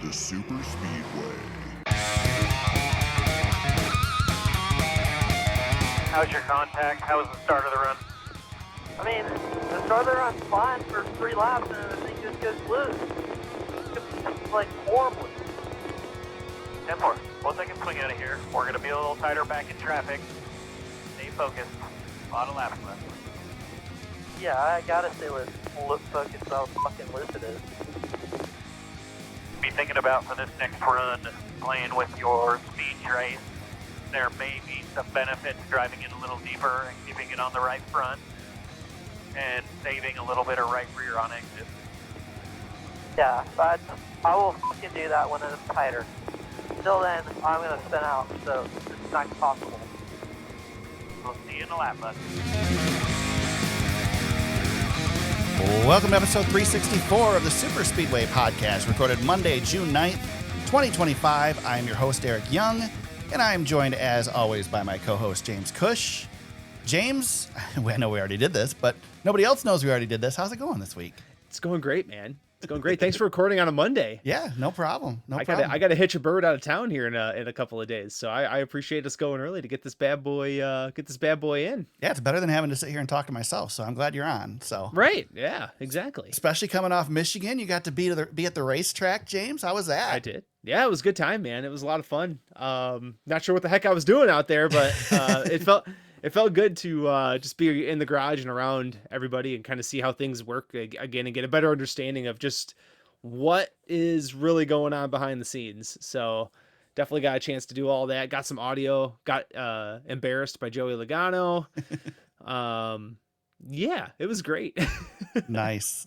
the super speedway. How's your contact? How was the start of the run? I mean, the start of the run's fine for 3 laps, and the thing just goes loose. It's like horribly. 10-4. We'll take a swing out of here. We're going to be a little tighter back in traffic. Stay focused. A lot of laps left. Yeah, I gotta stay focused how fucking loose it is. Be thinking about for this next run, playing with your speed trace. There may be some benefit to driving in a little deeper and keeping it on the right front and saving a little bit of right rear on exit. Yeah, but I will fucking do that when it's tighter. Until then, I'm gonna spin out, so it's not possible. We'll see you in the lap, bud. Welcome to episode 364 of the Super Speedway Podcast, recorded Monday, June 9th, 2025. I am your host, Eric Young, and I am joined, as always, by my co-host, James Cush. James, I know we already did this, but nobody else knows we already did this. How's it going this week? It's going great, man. It's going great. Thanks for recording on a Monday. Yeah, no problem. I gotta hitch a bird out of town here in a couple of days. So I appreciate us going early to get this bad boy in. Yeah, it's better than having to sit here and talk to myself. So I'm glad you're on. So right, yeah, exactly. Especially coming off Michigan, you got to be at the racetrack, James. How was that? I did. Yeah, it was a good time, man. It was a lot of fun. Not sure what the heck I was doing out there, but it felt good to just be in the garage and around everybody and kind of see how things work again and get a better understanding of just what is really going on behind the scenes. So definitely got a chance to do all that. Got some audio, got embarrassed by Joey Logano. Yeah, it was great. Nice.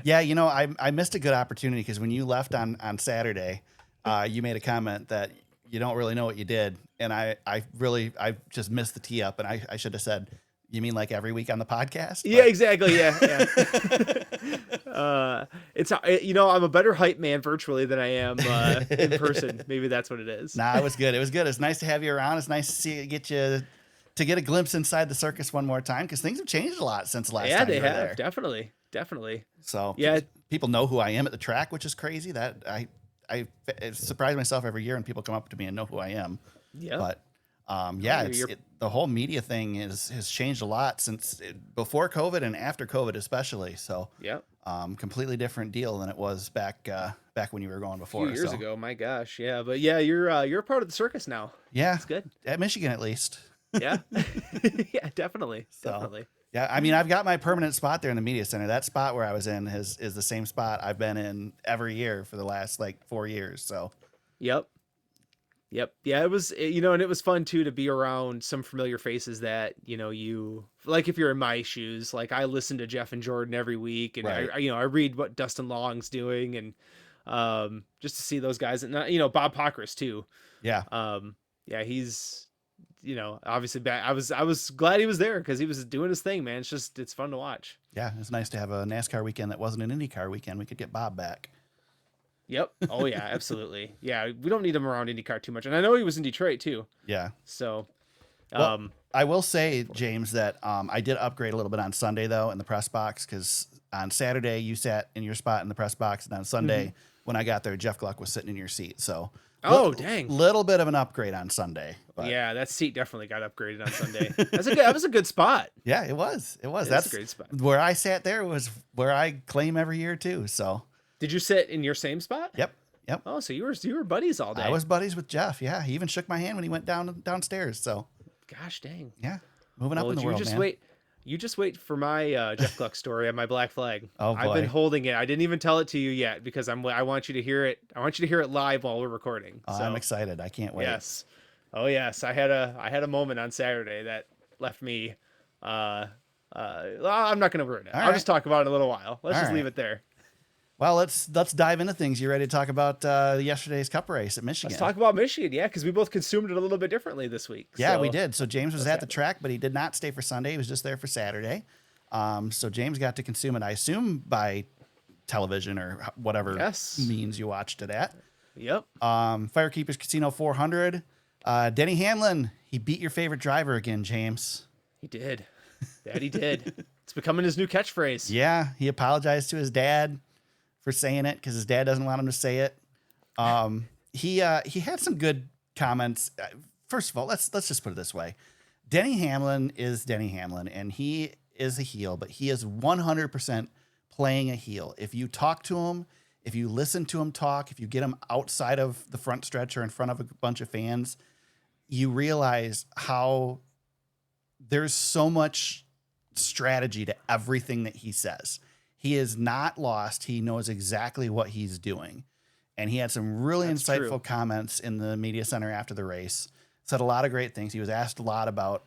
Yeah, you know, I missed a good opportunity because when you left on Saturday, you made a comment that you don't really know what you did. And I just missed the tee up, and I should have said, you mean like every week on the podcast? Yeah, exactly. Yeah. I'm a better hype man virtually than I am in person. Maybe that's what it is. Nah, it was good. It's nice to have you around. It's nice to see you get a glimpse inside the circus one more time, because things have changed a lot since last time. Yeah, they you were have. there. Definitely. So yeah, people know who I am at the track, which is crazy. That I surprise myself every year when people come up to me and know who I am. Yeah. But the whole media thing has changed a lot since before COVID and after COVID especially. So yeah, completely different deal than it was back when you were going before. A few years ago. My gosh, yeah. But yeah, you're a part of the circus now. Yeah, it's good at Michigan at least. Yeah, yeah, definitely. Yeah, I mean, I've got my permanent spot there in the media center. That spot where I was in is the same spot I've been in every year for the last 4 years. So. Yep. Yeah, it was, and it was fun too to be around some familiar faces that, you like. If you're in my shoes, like I listen to Jeff and Jordan every week, and right. I read what Dustin Long's doing, and just to see those guys, and Bob Pockris too. Yeah. Yeah, he's, obviously back. I was glad he was there because he was doing his thing, man. It's fun to watch. Yeah, it's nice to have a NASCAR weekend that wasn't an IndyCar weekend. We could get Bob back. Yep. Oh yeah, absolutely. Yeah, we don't need him around IndyCar too much, and I know he was in Detroit too. Yeah. So, well, I will say, James, that I did upgrade a little bit on Sunday though in the press box, because on Saturday you sat in your spot in the press box, and on Sunday when I got there, Jeff Gluck was sitting in your seat. So. Oh dang! Little bit of an upgrade on Sunday. But. Yeah, that seat definitely got upgraded on Sunday. That was a good spot. Yeah, it was. That's a great spot. Where I sat there was where I claim every year too. So. Did you sit in your same spot? Yep. Oh, so you were buddies all day. I was buddies with Jeff. Yeah, he even shook my hand when he went downstairs. So. Gosh dang. Yeah, moving up in the world, man. You just wait for my Jeff Gluck story on my black flag. Oh boy. I've been holding it. I didn't even tell it to you yet because I want you to hear it. I want you to hear it live while we're recording. Oh, so, I'm excited. I can't wait. Yes. Oh yes. I had a moment on Saturday that left me. I'm not going to ruin it. I'll just talk about it in a little while. Let's just leave it there. Well, let's dive into things. You ready to talk about yesterday's Cup race at Michigan? Let's talk about Michigan, yeah, because we both consumed it a little bit differently this week. Yeah, we did. So James was at the track, but he did not stay for Sunday. He was just there for Saturday. So James got to consume it, I assume, by television or whatever means you watched it at. Yep. FireKeepers Casino 400. Denny Hamlin, he beat your favorite driver again, James. He did. That he did. It's becoming his new catchphrase. Yeah, he apologized to his dad for saying it because his dad doesn't want him to say it. He had some good comments. First of all, let's just put it this way. Denny Hamlin is Denny Hamlin, and he is a heel, but he is 100% playing a heel. If you talk to him, if you listen to him talk, if you get him outside of the front stretch or in front of a bunch of fans, you realize how there's so much strategy to everything that he says. He is not lost. He knows exactly what he's doing. And he had some really insightful comments in the media center after the race. Said a lot of great things. He was asked a lot about,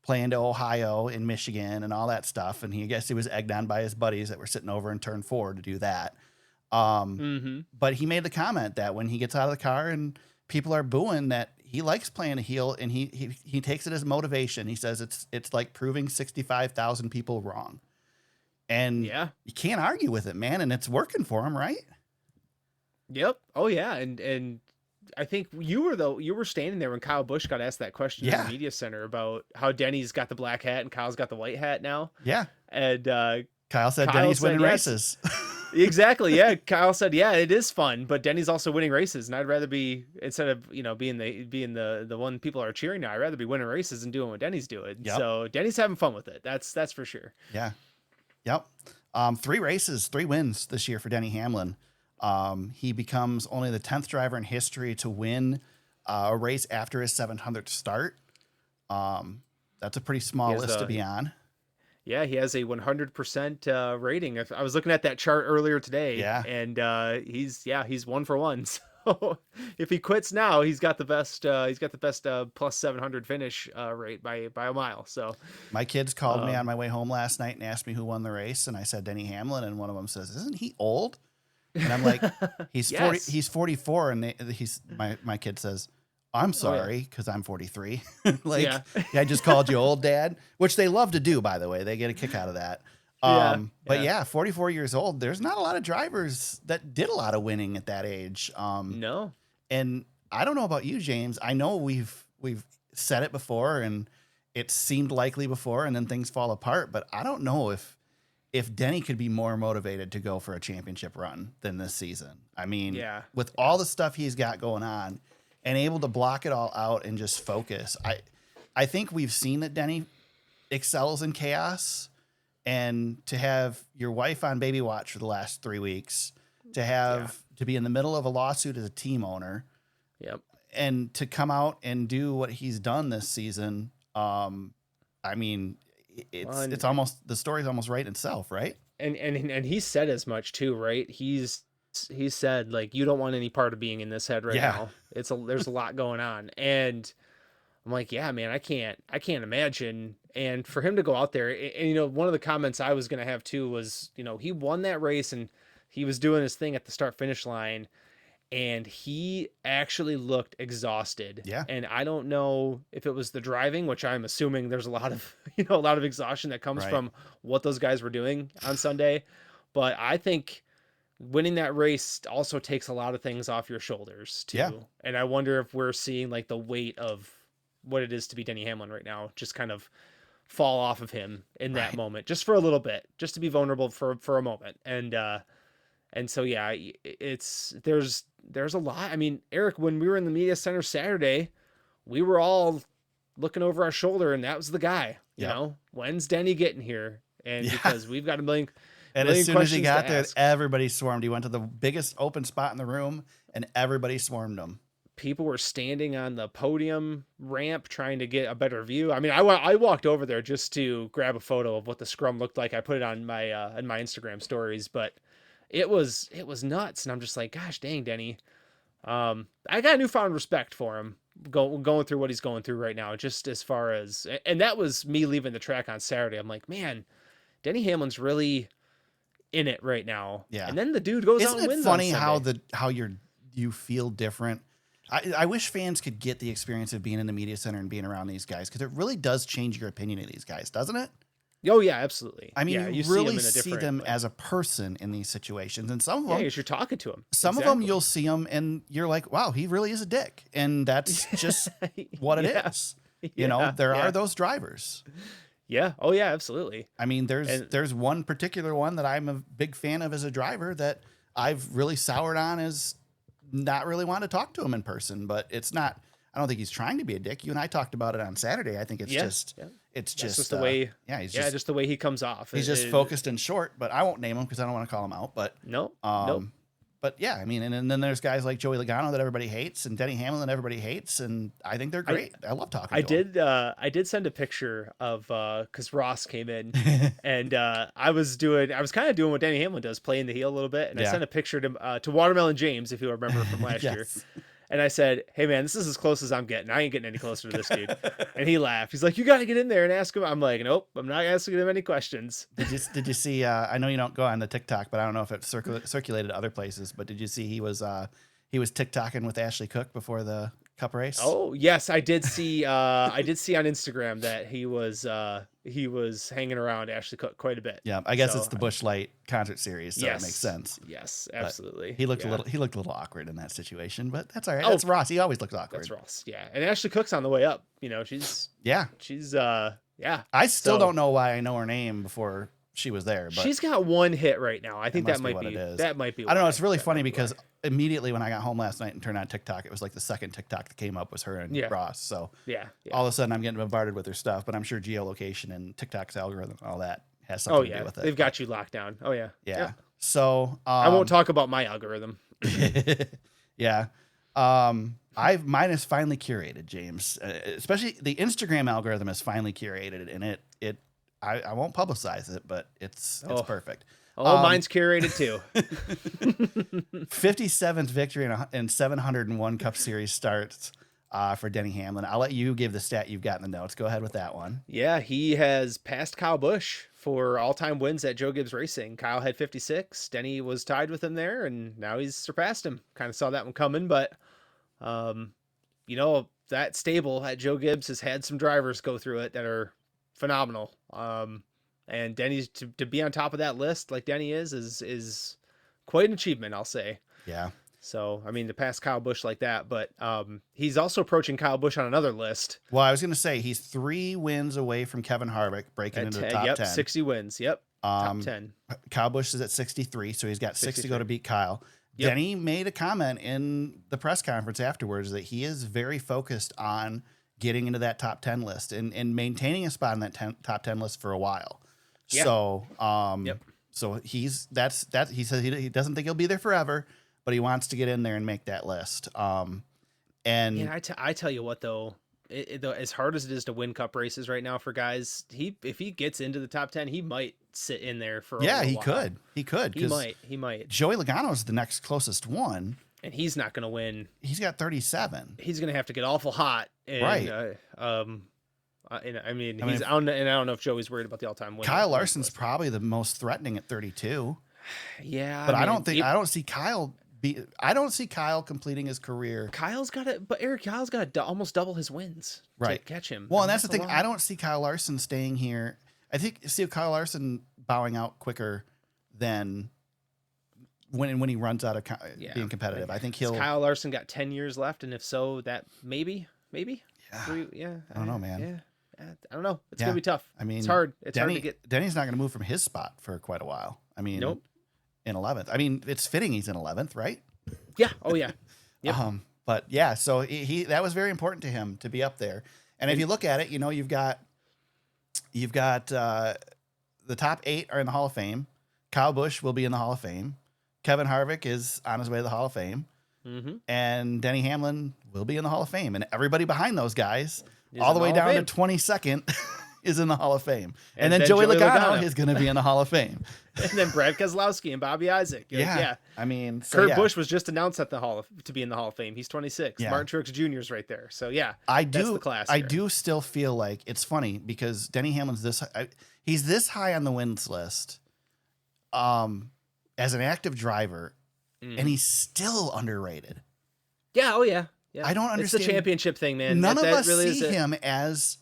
playing to Ohio and Michigan and all that stuff. And I guess he was egged on by his buddies that were sitting over in turn 4 to do that. But he made the comment that when he gets out of the car and people are booing, that he likes playing a heel, and he takes it as motivation. He says it's like proving 65,000 people wrong. And you can't argue with it, man. And it's working for him, right? Yep. Oh yeah. And I think you were standing there when Kyle Busch got asked that question in the media center about how Denny's got the black hat and Kyle's got the white hat now. Yeah. And Kyle said Denny's winning races. Exactly. Yeah. Kyle said, yeah, it is fun, but Denny's also winning races. And I'd rather be, instead of, being the one people are cheering now, I'd rather be winning races and doing what Denny's doing. Yep. So Denny's having fun with it. That's for sure. Yeah. Yep. 3 wins this year for Denny Hamlin. He becomes only the 10th driver in history to win a race after his 700th start. That's a pretty small list to be on. Yeah, he has a 100% rating. If I was looking at that chart earlier today, and he's 1 for 1. So if he quits now, he's got the best plus 700 finish rate by a mile. So my kids called me on my way home last night and asked me who won the race, and I said Denny Hamlin, and one of them says, "Isn't he old?" And I'm like, he's 40, he's 44. And my kid says, "I'm sorry, because I'm 43. I just called you old, Dad," which they love to do, by the way. They get a kick out of that. But 44 years old, there's not a lot of drivers that did a lot of winning at that age. No. And I don't know about you, James. I know we've said it before and it seemed likely before, and then things fall apart, but I don't know if Denny could be more motivated to go for a championship run than this season. I mean, with all the stuff he's got going on and able to block it all out and just focus. I think we've seen that Denny excels in chaos, and to have your wife on baby watch for the last 3 weeks, to be in the middle of a lawsuit as a team owner, and to come out and do what he's done this season. I mean, it's almost, the story's almost right itself, right? And he said as much too, right? He said, like, you don't want any part of being in this head right now. There's a lot going on. And I'm like, yeah, man, I can't imagine. And for him to go out there and one of the comments I was going to have too was, he won that race and he was doing his thing at the start finish line, and he actually looked exhausted. Yeah. And I don't know if it was the driving, which I'm assuming there's a lot of, a lot of exhaustion that comes from what those guys were doing on Sunday. But I think winning that race also takes a lot of things off your shoulders too. Yeah. And I wonder if we're seeing like the weight of what it is to be Denny Hamlin right now just kind of fall off of him in that moment, just for a little bit, just to be vulnerable for a moment. And so, yeah, there's a lot. I mean, Eric, when we were in the media center Saturday, we were all looking over our shoulder, and that was the guy, you know, when's Denny getting here? And because we've got a million and as soon as he got there, everybody swarmed. He went to the biggest open spot in the room, and everybody swarmed him. People were standing on the podium ramp trying to get a better view. I mean, I walked over there just to grab a photo of what the scrum looked like. I put it on my Instagram stories, but it was nuts. And I'm just like, gosh dang, Denny. I got a newfound respect for him going through what he's going through right now, just as far as, and that was me leaving the track on Saturday. I'm like, man, Denny Hamlin's really in it right now. Yeah. And then the dude goes out and wins. Isn't it funny how you feel different? I wish fans could get the experience of being in the media center and being around these guys, because it really does change your opinion of these guys, doesn't it? Oh yeah, absolutely. I mean, you really see them as a person in these situations, and some of them, because you're talking to them. Some of them, you'll see them, and you're like, "Wow, he really is a dick," and that's just what it is. You know, there are those drivers. Yeah. Oh yeah, absolutely. I mean, there's one particular one that I'm a big fan of as a driver that I've really soured on as not really wanting to talk to him in person, but it's not. I don't think he's trying to be a dick. You and I talked about it on Saturday. I think it's it's just the way. Yeah, he's just the way he comes off. He's just focused and short. But I won't name him because I don't want to call him out. But nope. But yeah, I mean, and then there's guys like Joey Logano that everybody hates, and Denny Hamlin that everybody hates, and I think they're great. I love talking to them. I did send a picture of because Ross came in, and I was kind of doing what Denny Hamlin does, playing the heel a little bit, and I sent a picture to Watermelon James, if you remember from last year. And I said, "Hey man, this is as close as I'm getting. I ain't getting any closer to this dude." And he laughed. He's like, "You got to get in there and ask him." I'm like, "Nope, I'm not asking him any questions." Did you see? I know you don't go on the TikTok, but I don't know if it circulated other places. But did you see he was TikToking with Ashley Cook before the Cup race? Oh yes, I did see. I did see on Instagram that he was hanging around Ashley Cook quite a bit. Yeah, I guess it's the Busch Light concert series, so it makes sense. Yes, absolutely. But he looked a little awkward in that situation, but that's all right. That's Ross. He always looks awkward. That's Ross. Yeah, and Ashley Cook's on the way up. You know, she's I still don't know why I know her name before she was there, but she's got one hit right now. I think that might be that might be. I don't know. It's really funny because immediately when I got home last night and turned on TikTok, it was like the second TikTok that came up was her and Ross. So all of a sudden I'm getting bombarded with her stuff, but I'm sure geolocation and TikTok's algorithm and all that has something to do with it. They've got you locked down. Oh yeah. Yeah. So I won't talk about my algorithm. Yeah. Mine is finally curated, James. Especially the Instagram algorithm is finally curated, and I won't publicize it, but it's perfect. Oh, mine's curated too. 57th victory in 701 Cup Series starts for Denny Hamlin. I'll let you give the stat you've got in the notes. Go ahead with that one. Yeah, he has passed Kyle Busch for all-time wins at Joe Gibbs Racing. Kyle had 56. Denny was tied with him there, and now he's surpassed him. Kind of saw that one coming, but that stable at Joe Gibbs has had some drivers go through it that are phenomenal. And Denny's to be on top of that list like Denny is quite an achievement, I'll say. Yeah. So, I mean, to pass Kyle Busch like that, but he's also approaching Kyle Busch on another list. Well, I was going to say he's 3 wins away from Kevin Harvick breaking into the top 10. 60 wins. Yep. Top 10. Kyle Busch is at 63, so he's got 6 to go to beat Kyle. Yep. Denny made a comment in the press conference afterwards that he is very focused on getting into that top 10 list and maintaining a spot in that top 10 list for a while. Yeah. So, so he says he doesn't think he'll be there forever, but he wants to get in there and make that list. And I tell you what though, as hard as it is to win Cup races right now for guys, if he gets into the top 10, he might sit in there for a while. He could. He might. Joey Logano's the next closest one. And he's not going to win. He's got 37. He's going to have to get awful hot. And, right. I don't know if Joey's worried about the all-time win. Kyle Larson's probably the most threatening at 32. Yeah. But I don't see Kyle completing his career. Kyle's got to almost double his wins to catch him. Well, and that's the thing. I don't see Kyle Larson staying here. I see Kyle Larson bowing out quicker than when he runs out of being competitive. I think Kyle Larson got 10 years left, and if so, that maybe. Yeah. I don't know, man. Yeah. I don't know. It's gonna be tough. I mean, it's hard. It's hard to get. Denny's not gonna move from his spot for quite a while. I mean, nope. In 11th. I mean, it's fitting he's in 11th, right? Yeah. Oh yeah. Yep. But yeah, so he that was very important to him to be up there. And if you look at it, you've got the top 8 are in the Hall of Fame. Kyle Busch will be in the Hall of Fame. Kevin Harvick is on his way to the Hall of Fame. Mm-hmm. And Denny Hamlin will be in the Hall of Fame. And everybody behind those guys, all the way down to 22nd, is in the Hall of Fame. And then Joey Logano is going to be in the Hall of Fame. And then Brad Keselowski and Bobby Isaac. Yeah. I mean, Kurt Busch was just announced at to be in the Hall of Fame. He's 26. Yeah. Martin Truex Jr. is right there. So yeah, that's the class. I do still feel like it's funny because Denny Hamlin's he's this high on the wins list as an active driver, and he's still underrated. Yeah. Oh yeah. I don't understand. It's the championship thing, man. None of us really see him as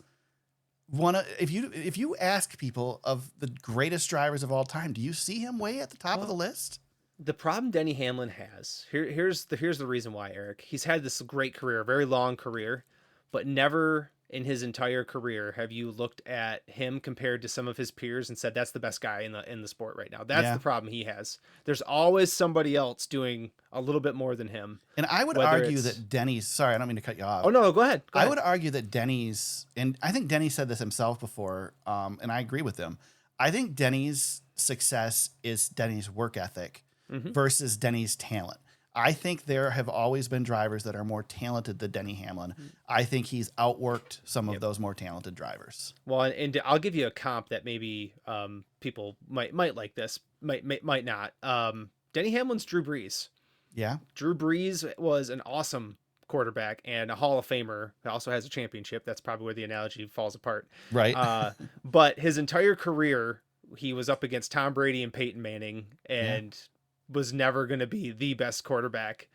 one of. If you ask people of the greatest drivers of all time, do you see him way at the top of the list? The problem Denny Hamlin has here's the reason why, Eric. He's had this great career, a very long career, but never in his entire career have you looked at him compared to some of his peers and said that's the best guy in the sport right now? That's the problem he has. There's always somebody else doing a little bit more than him. And I would argue that Denny's, sorry, I don't mean to cut you off. Oh no, go ahead. I would argue that Denny's, and I think Denny said this himself before, and I agree with him. I think Denny's success is Denny's work ethic versus Denny's talent. I think there have always been drivers that are more talented than Denny Hamlin. I think he's outworked some of those more talented drivers. Well, and I'll give you a comp that maybe people might like this, might not. Denny Hamlin's Drew Brees. Yeah. Drew Brees was an awesome quarterback and a Hall of Famer. He also has a championship. That's probably where the analogy falls apart. Right. But his entire career, he was up against Tom Brady and Peyton Manning and was never going to be the best quarterback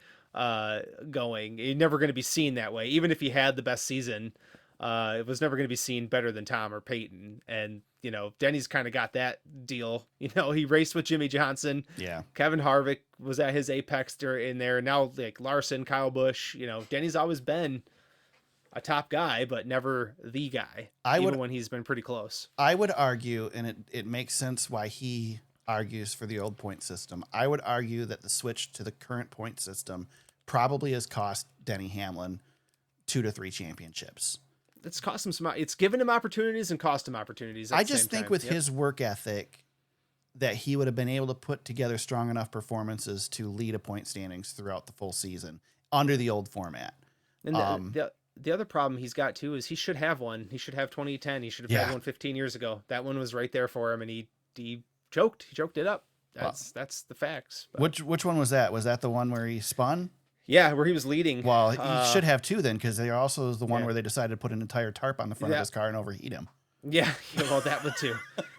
going. He's never going to be seen that way. Even if he had the best season, it was never going to be seen better than Tom or Peyton. And, you know, Denny's kind of got that deal. You know, he raced with Jimmy Johnson. Yeah. Kevin Harvick was at his apex in there. Now, like Larson, Kyle Busch, you know, Denny's always been a top guy, but never the guy, even when he's been pretty close. I would argue, and it makes sense why he argues for the old point system. I would argue that the switch to the current point system probably has cost Denny Hamlin 2 to 3 championships. It's cost him some. It's given him opportunities and cost him opportunities. I just think with his work ethic that he would have been able to put together strong enough performances to lead a point standings throughout the full season under the old format. And the other problem he's got too is he should have one. He should have 2010. He should have had one 15 years ago. That one was right there for him, and he choked. He choked it up. That's the facts. But. Which one was that? Was that the one where he spun? Yeah, where he was leading. Well, he should have 2 then, because they also is the one where they decided to put an entire tarp on the front of his car and overheat him. Yeah, well, that one too.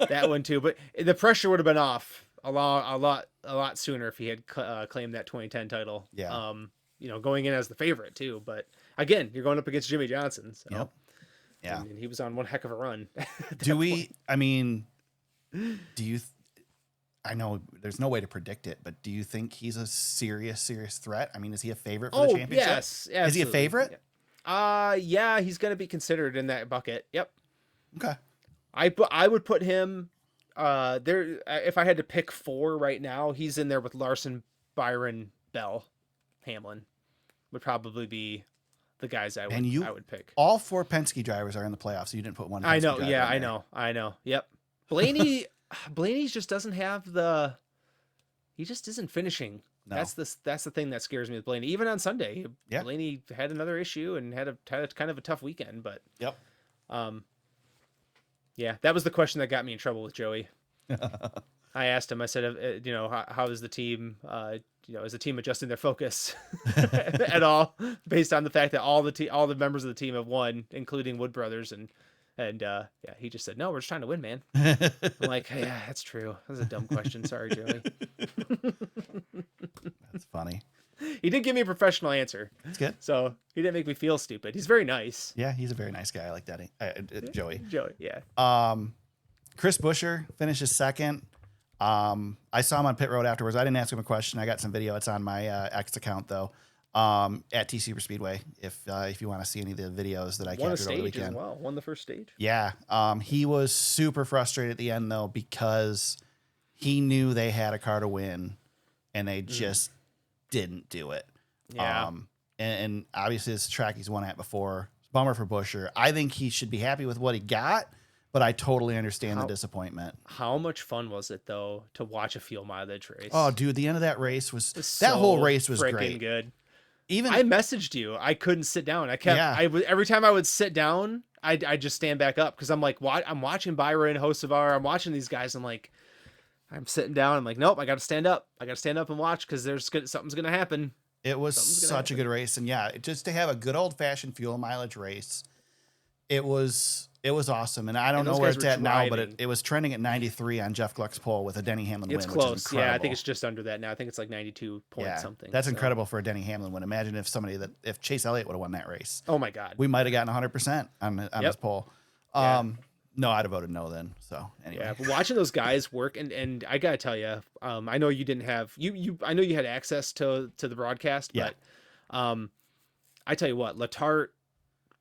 That one too. But the pressure would have been off a lot sooner if he had claimed that 2010 title. Yeah. You know, going in as the favorite too. But again, you're going up against Jimmy Johnson. So. Yep. Yeah. And he was on one heck of a run. I know there's no way to predict it, but do you think he's a serious threat? I mean, is he a favorite for the championship? Yes. Absolutely. Is he a favorite? Yeah, he's going to be considered in that bucket. Yep. Okay. I would put him there. If I had to pick 4 right now, he's in there with Larson, Byron, Bell, Hamlin would probably be the guys I would pick. All 4 Penske drivers are in the playoffs, so you didn't put one Penske I know. driver Yeah, in I know. Yep. Blaney just doesn't have he just isn't finishing. No. That's the thing that scares me with Blaney. Even on Sunday, yeah. Blaney had another issue and had a kind of a tough weekend, but yeah, that was the question that got me in trouble with Joey. I asked him, I said, you know, how is the team, you know, is the team adjusting their focus at all based on the fact that all the members of the team have won, including Wood Brothers. And yeah, he just said, no, we're just trying to win, man. I'm like, yeah, that's true. That's a dumb question. Sorry, Joey. That's funny. He did give me a professional answer. That's good. So he didn't make me feel stupid. He's very nice. Yeah, he's a very nice guy. I like that. Joey. Joey, yeah. Chris Buescher finishes second. I saw him on pit road afterwards. I didn't ask him a question. I got some video. It's on my X account though. At T Super Speedway. If you want to see any of the videos that I captured over the weekend. Won the first stage. Yeah. He was super frustrated at the end though because he knew they had a car to win, and they just didn't do it. Yeah. And obviously it's a track he's won at before. It's a bummer for Buescher. I think he should be happy with what he got, but I totally understand the disappointment. How much fun was it though to watch a fuel mileage race? Oh, dude, the end of that race was that whole race was great. Good. Even I messaged you. I couldn't sit down. Every time I would sit down, I just stand back up because I'm like, I'm watching Byron, Hocevar. I'm watching these guys. I'm like, I'm sitting down. I'm like, nope, I got to stand up. I got to stand up and watch because something's gonna happen. It was such a good race, and yeah, just to have a good old fashioned fuel mileage race, it was awesome. And I don't know where it's at now, but it was trending at 93 on Jeff Gluck's poll with a Denny Hamlin win. It's close. Which is incredible. Yeah, I think it's just under that now. I think it's like 92 point something. That's incredible for a Denny Hamlin win. Imagine if Chase Elliott would have won that race. Oh my God. We might have gotten 100% on his poll. No, I'd have voted no then. So anyway. Yeah, but watching those guys work, and I gotta tell you, I know you didn't have I know you had access to the broadcast, but I tell you what, Letarte,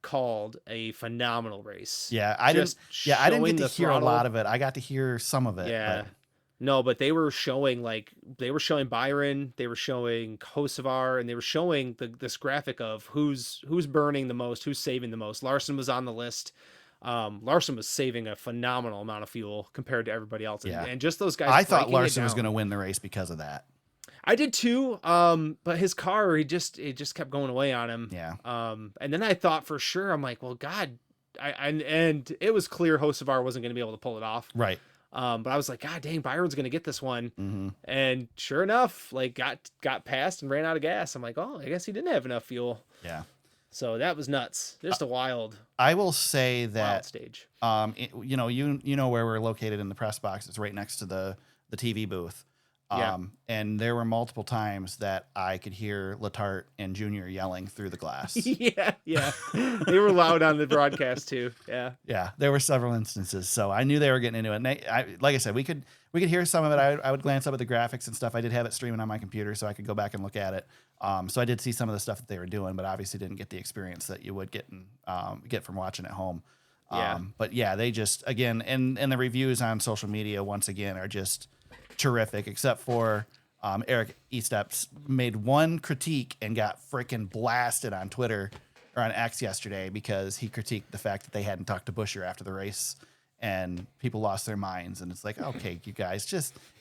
called a phenomenal race. Yeah, I didn't showing get to the hear throttle. a lot of it. I got to hear some of it. Yeah. but- No, but they were showing Byron, they were showing Hocevar, and they were showing this graphic of who's burning the most, who's saving the most. Larson was on the list. Larson was saving a phenomenal amount of fuel compared to everybody else. Yeah. And just those guys. I thought breaking it Larson was down. going to win the race because of that. I did too. But his car, it just kept going away on him. Yeah. And then I thought for sure, I'm like, well, God, and it was clear Hocevar wasn't going to be able to pull it off. Right. But I was like, God dang, Byron's going to get this one. Mm-hmm. And sure enough, like got past and ran out of gas. I'm like, oh, I guess he didn't have enough fuel. Yeah. So that was nuts. Just a wild I will say that stage. you know where we're located in the press box. It's right next to the TV booth. Yeah. And there were multiple times that I could hear Letarte and Junior yelling through the glass. Yeah. They were loud on the broadcast too. Yeah. Yeah, there were several instances, so I knew they were getting into it. And like I said, we could hear some of it. I would glance up at the graphics and stuff. I did have it streaming on my computer, so I could go back and look at it. So I did see some of the stuff that they were doing, but obviously didn't get the experience that you would get from watching at home. Yeah. But yeah, they just again, and the reviews on social media once again are just terrific, except for Eric Esteps made one critique and got freaking blasted on Twitter or on X yesterday because he critiqued the fact that they hadn't talked to Buescher after the race, and people lost their minds. And it's like, okay, you guys,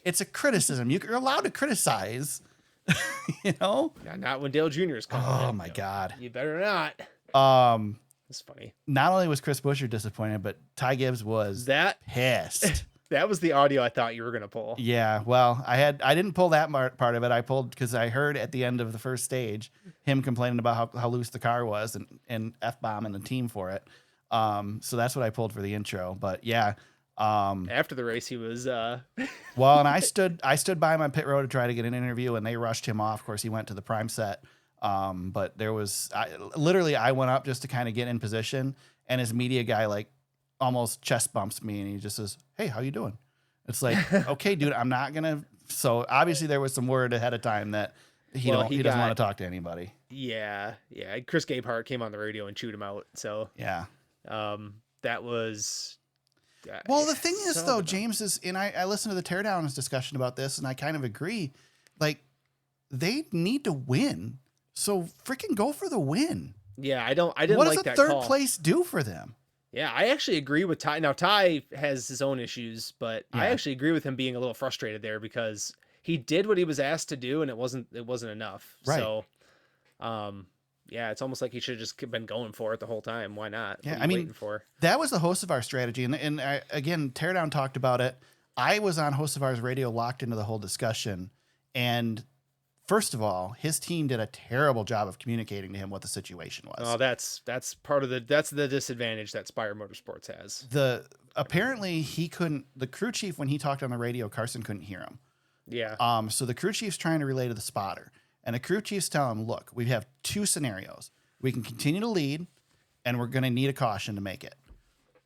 it's a criticism. You're allowed to criticize, you know? Not when Dale Jr. is coming. Oh my God. You better not. It's funny. Not only was Chris Buescher disappointed, but Ty Gibbs was pissed. That was the audio I thought you were going to pull. Yeah, well, I didn't pull that part of it. I pulled because I heard at the end of the first stage him complaining about how loose the car was and F-bombing the team for it. So that's what I pulled for the intro. But yeah, after the race, he was. Well, and I stood by my pit road to try to get an interview, and they rushed him off. Of course, he went to the prime set. But there was I went up just to kind of get in position, and his media guy like almost chest bumps me, and he just says, "Hey, how you doing?" It's like, okay, dude, I'm not gonna. So obviously there was some word ahead of time that he doesn't want to talk to anybody. Yeah. Chris Gabehart came on the radio and chewed him out. So yeah, that was. Well, the thing is, though, James is, and I listened to the Teardowns discussion about this, and I kind of agree. Like, they need to win, so freaking go for the win. Yeah, I didn't like that What does a third call. place do for them? Yeah, I actually agree with Ty. Now, Ty has his own issues, but Yeah. I actually agree with him being a little frustrated there because he did what he was asked to do, and it wasn't enough. Right. So, yeah, it's almost like he should have just been going for it the whole time. Why not? Yeah, What are you I mean, waiting for? That was the Hocevar strategy, and again, Teardown talked about it. I was on Hocevar's radio, locked into the whole discussion, and first of all, his team did a terrible job of communicating to him what the situation was. Oh, that's part of that's the disadvantage that Spire Motorsports has. Apparently he couldn't. The crew chief, when he talked on the radio, Carson couldn't hear him. Yeah. So the crew chief's trying to relay to the spotter, and the crew chief's telling him, "Look, we have two scenarios. We can continue to lead, and we're going to need a caution to make it,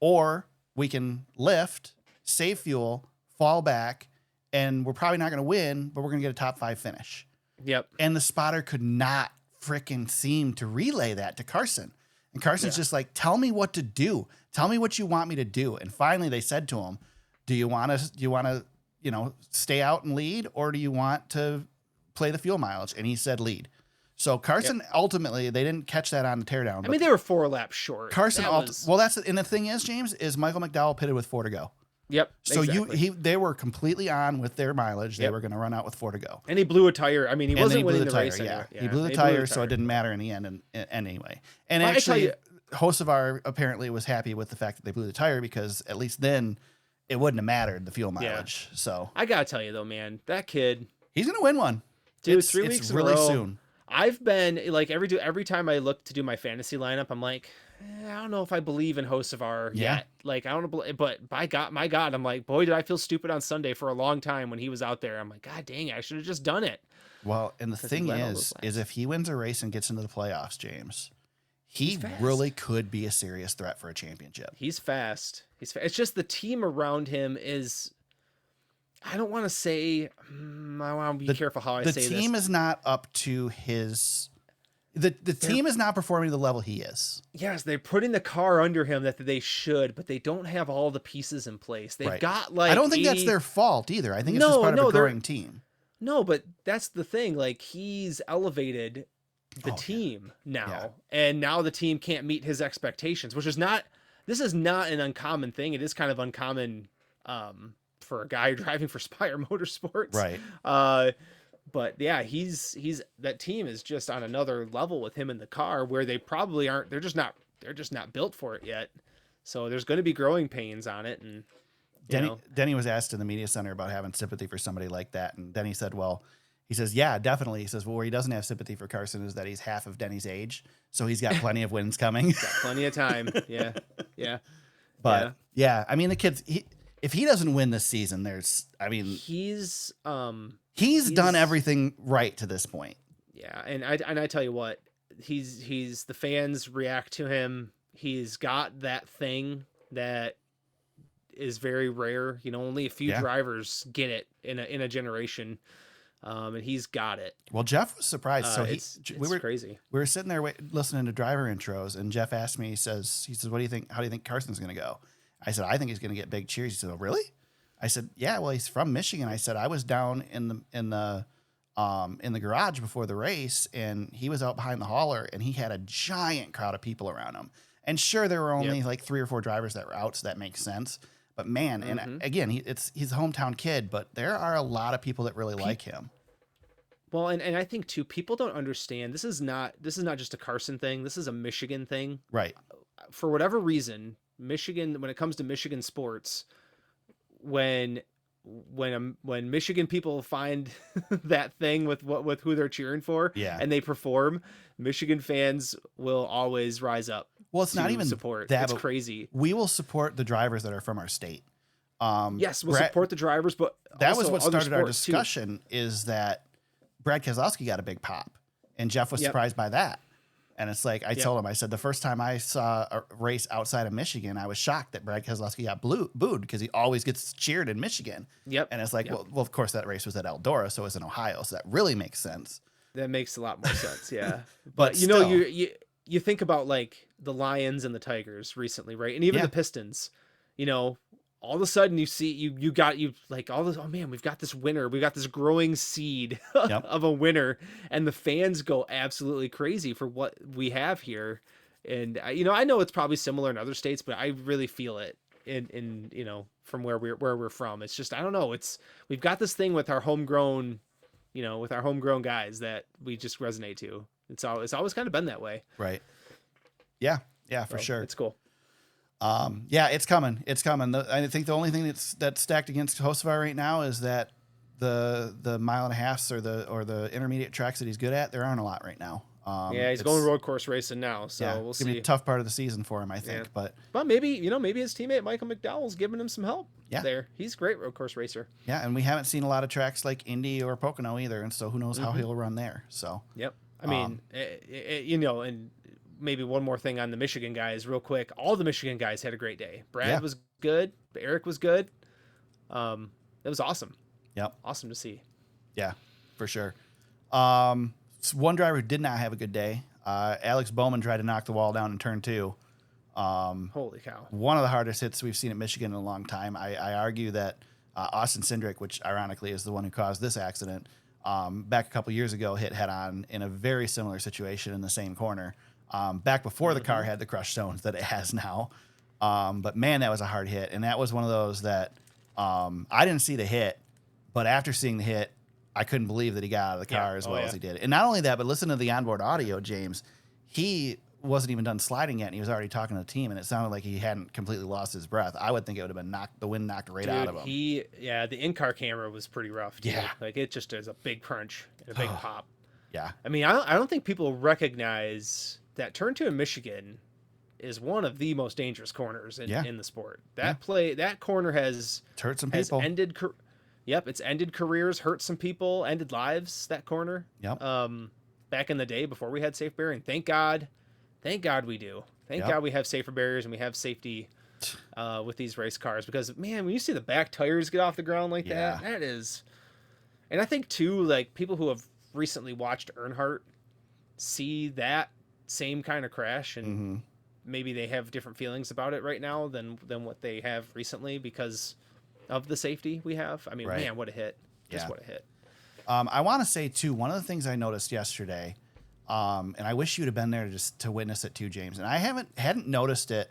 or we can lift, save fuel, fall back, and we're probably not going to win, but we're going to get a top 5 finish." Yep. And the spotter could not freaking seem to relay that to Carson. And Carson's just like, "Tell me what to do. Tell me what you want me to do." And finally they said to him, do you want to, stay out and lead, or do you want to play the fuel mileage? And he said lead. So Carson, ultimately, they didn't catch that on the teardown. I mean, they were 4 laps short. Carson, and the thing is, James, is Michael McDowell pitted with 4 to go. Yep. So exactly. they were completely on with their mileage. They Yep. were going to run out with 4 to go. And he blew a tire. I mean, he wasn't winning the race. Yeah. Anyway. He blew the tire, so it didn't matter in the end anyway. And Well, actually, Hocevar apparently was happy with the fact that they blew the tire, because at least then it wouldn't have mattered, the fuel mileage. So I gotta tell you though, man, that kid, he's going to win one. dude, 3 weeks it's in really a row. soon. I've been like every time I look to do my fantasy lineup, I'm like, I don't know if I believe in Hocevar yet. Like, I don't know, but my God, I'm like, boy, did I feel stupid on Sunday for a long time when he was out there. I'm like, God dang it, I should have just done it. Well, and the thing he led all those is laps. if he wins a race and gets into the playoffs, James, he fast. really could be a serious threat for a championship. He's fast. It's just the team around him is. I don't want to say. I want to be careful how I say this. The team is not up to his. the team is not performing to the level he is. Yes, they're putting the car under him that they should, but they don't have all the pieces in place. They've got like I don't think that's their fault either. I think it's just part of a growing team. No, but that's the thing. Like, he's elevated the team now, and now the team can't meet his expectations, which is not. This is not an uncommon thing. It is kind of uncommon for a guy driving for Spire Motorsports, right? But yeah, he's that team is just on another level with him in the car where they probably aren't. They're just not built for it yet. So there's going to be growing pains on it. And Denny was asked in the media center about having sympathy for somebody like that, and Denny said, "Well, he says, yeah, definitely." He says, "Well, where he doesn't have sympathy for Carson is that he's half of Denny's age, so he's got plenty of wins coming. Got plenty of time." Yeah. But I mean, the kid's if he doesn't win this season, he's done everything right to this point. Yeah, and I tell you what, he's the fans react to him. He's got that thing that is very rare. Only a few drivers get it in a generation, and he's got it. Well, Jeff was surprised. So it's crazy. We were sitting there listening to driver intros, and Jeff asked me. He says, "What do you think? How do you think Carson's going to go?" I said, "I think he's going to get big cheers." He said, "Oh, really?" I said, "Yeah, well, he's from Michigan." I said, "I was down in the garage before the race, and he was out behind the hauler, and he had a giant crowd of people around him. And sure, there were only like 3 or 4 drivers that were out, so that makes sense. But man, and again, he's a hometown kid, but there are a lot of people that really like him." Well, and I think too, people don't understand. This is not just a Carson thing. This is a Michigan thing, right? For whatever reason, Michigan, when it comes to Michigan sports, when Michigan people find that thing with who they're cheering for, and they perform, Michigan fans will always rise up. Well, it's not even support. That, it's crazy. We will support the drivers that are from our state. Yes, we'll support the drivers, but that was what started our discussion. Too. Is that Brad Keselowski got a big pop, and Jeff was surprised by that. And it's like, I told him, I said, the first time I saw a race outside of Michigan, I was shocked that Brad Keselowski got booed because he always gets cheered in Michigan. Yep. And it's like, well, of course, that race was at Eldora, so it was in Ohio. So that really makes sense. That makes a lot more sense, yeah. But still, you think about like the Lions and the Tigers recently, right? And even the Pistons, all of a sudden you see you got all this, oh man, we've got this winner, we got this growing seed of a winner, and the fans go absolutely crazy for what we have here. And I know it's probably similar in other states, but I really feel it in from where we're from. It's just, I don't know, we've got this thing with our homegrown guys that we just resonate to. It's always kind of been that way. Right. Yeah, for sure. It's cool. It's coming. I think the only thing that's stacked against Hocevar right now is that the mile and a halfs or the intermediate tracks that he's good at, there aren't a lot right now. He's going road course racing now, so we'll see. It's gonna be a tough part of the season for him, I think. But maybe his teammate Michael McDowell's giving him some help. There, he's a great road course racer. Yeah, and we haven't seen a lot of tracks like Indy or Pocono either, and so who knows how he'll run there. So I mean, and maybe one more thing on the Michigan guys real quick. All the Michigan guys had a great day. Brad was good. Eric was good. It was awesome. Yep. Awesome to see. Yeah, for sure. One driver who did not have a good day. Alex Bowman tried to knock the wall down in turn 2. Holy cow. One of the hardest hits we've seen at Michigan in a long time. I argue that Austin Cindric, which ironically is the one who caused this accident, back a couple years ago, hit head on in a very similar situation in the same corner. Back before the car had the crushed stones that it has now. But man, that was a hard hit. And that was one of those that I didn't see the hit, but after seeing the hit, I couldn't believe that he got out of the car as well as he did. And not only that, but listen to the onboard audio, James. He wasn't even done sliding yet, and he was already talking to the team, and it sounded like he hadn't completely lost his breath. I would think it would have been the wind knocked right out of him. The in-car camera was pretty rough, too. Yeah. Like, it just is a big crunch and a big pop. Yeah. I mean, I don't think people recognize that turn 2 in Michigan is one of the most dangerous corners in the sport. That corner has hurt some people. It's ended careers, hurt some people, ended lives, that corner. Yep. Back in the day before we had safe barriering. Thank God we do. Thank God we have safer barriers and we have safety with these race cars, because man, when you see the back tires get off the ground like that is. And I think too, like, people who have recently watched Earnhardt see that same kind of crash, and maybe they have different feelings about it right now than what they have recently because of the safety we have. I mean, man, what a hit. Just what a hit. I want to say, too, one of the things I noticed yesterday, and I wish you'd have been there to witness it, too, James, and I hadn't noticed it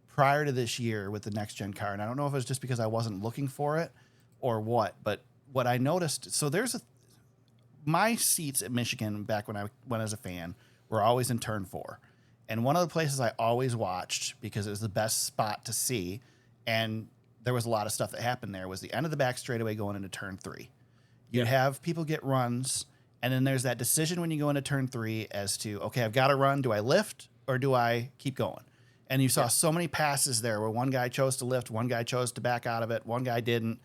prior to this year with the next-gen car, and I don't know if it was just because I wasn't looking for it or what, but what I noticed, so my seats at Michigan back when I went as a fan were always in turn 4, and one of the places I always watched because it was the best spot to see, and there was a lot of stuff that happened there, was the end of the back straightaway going into turn 3. You have people get runs, and then there's that decision when you go into turn 3 as to, okay, I've got to run. Do I lift or do I keep going? And you saw so many passes there where one guy chose to lift, one guy chose to back out of it, one guy didn't.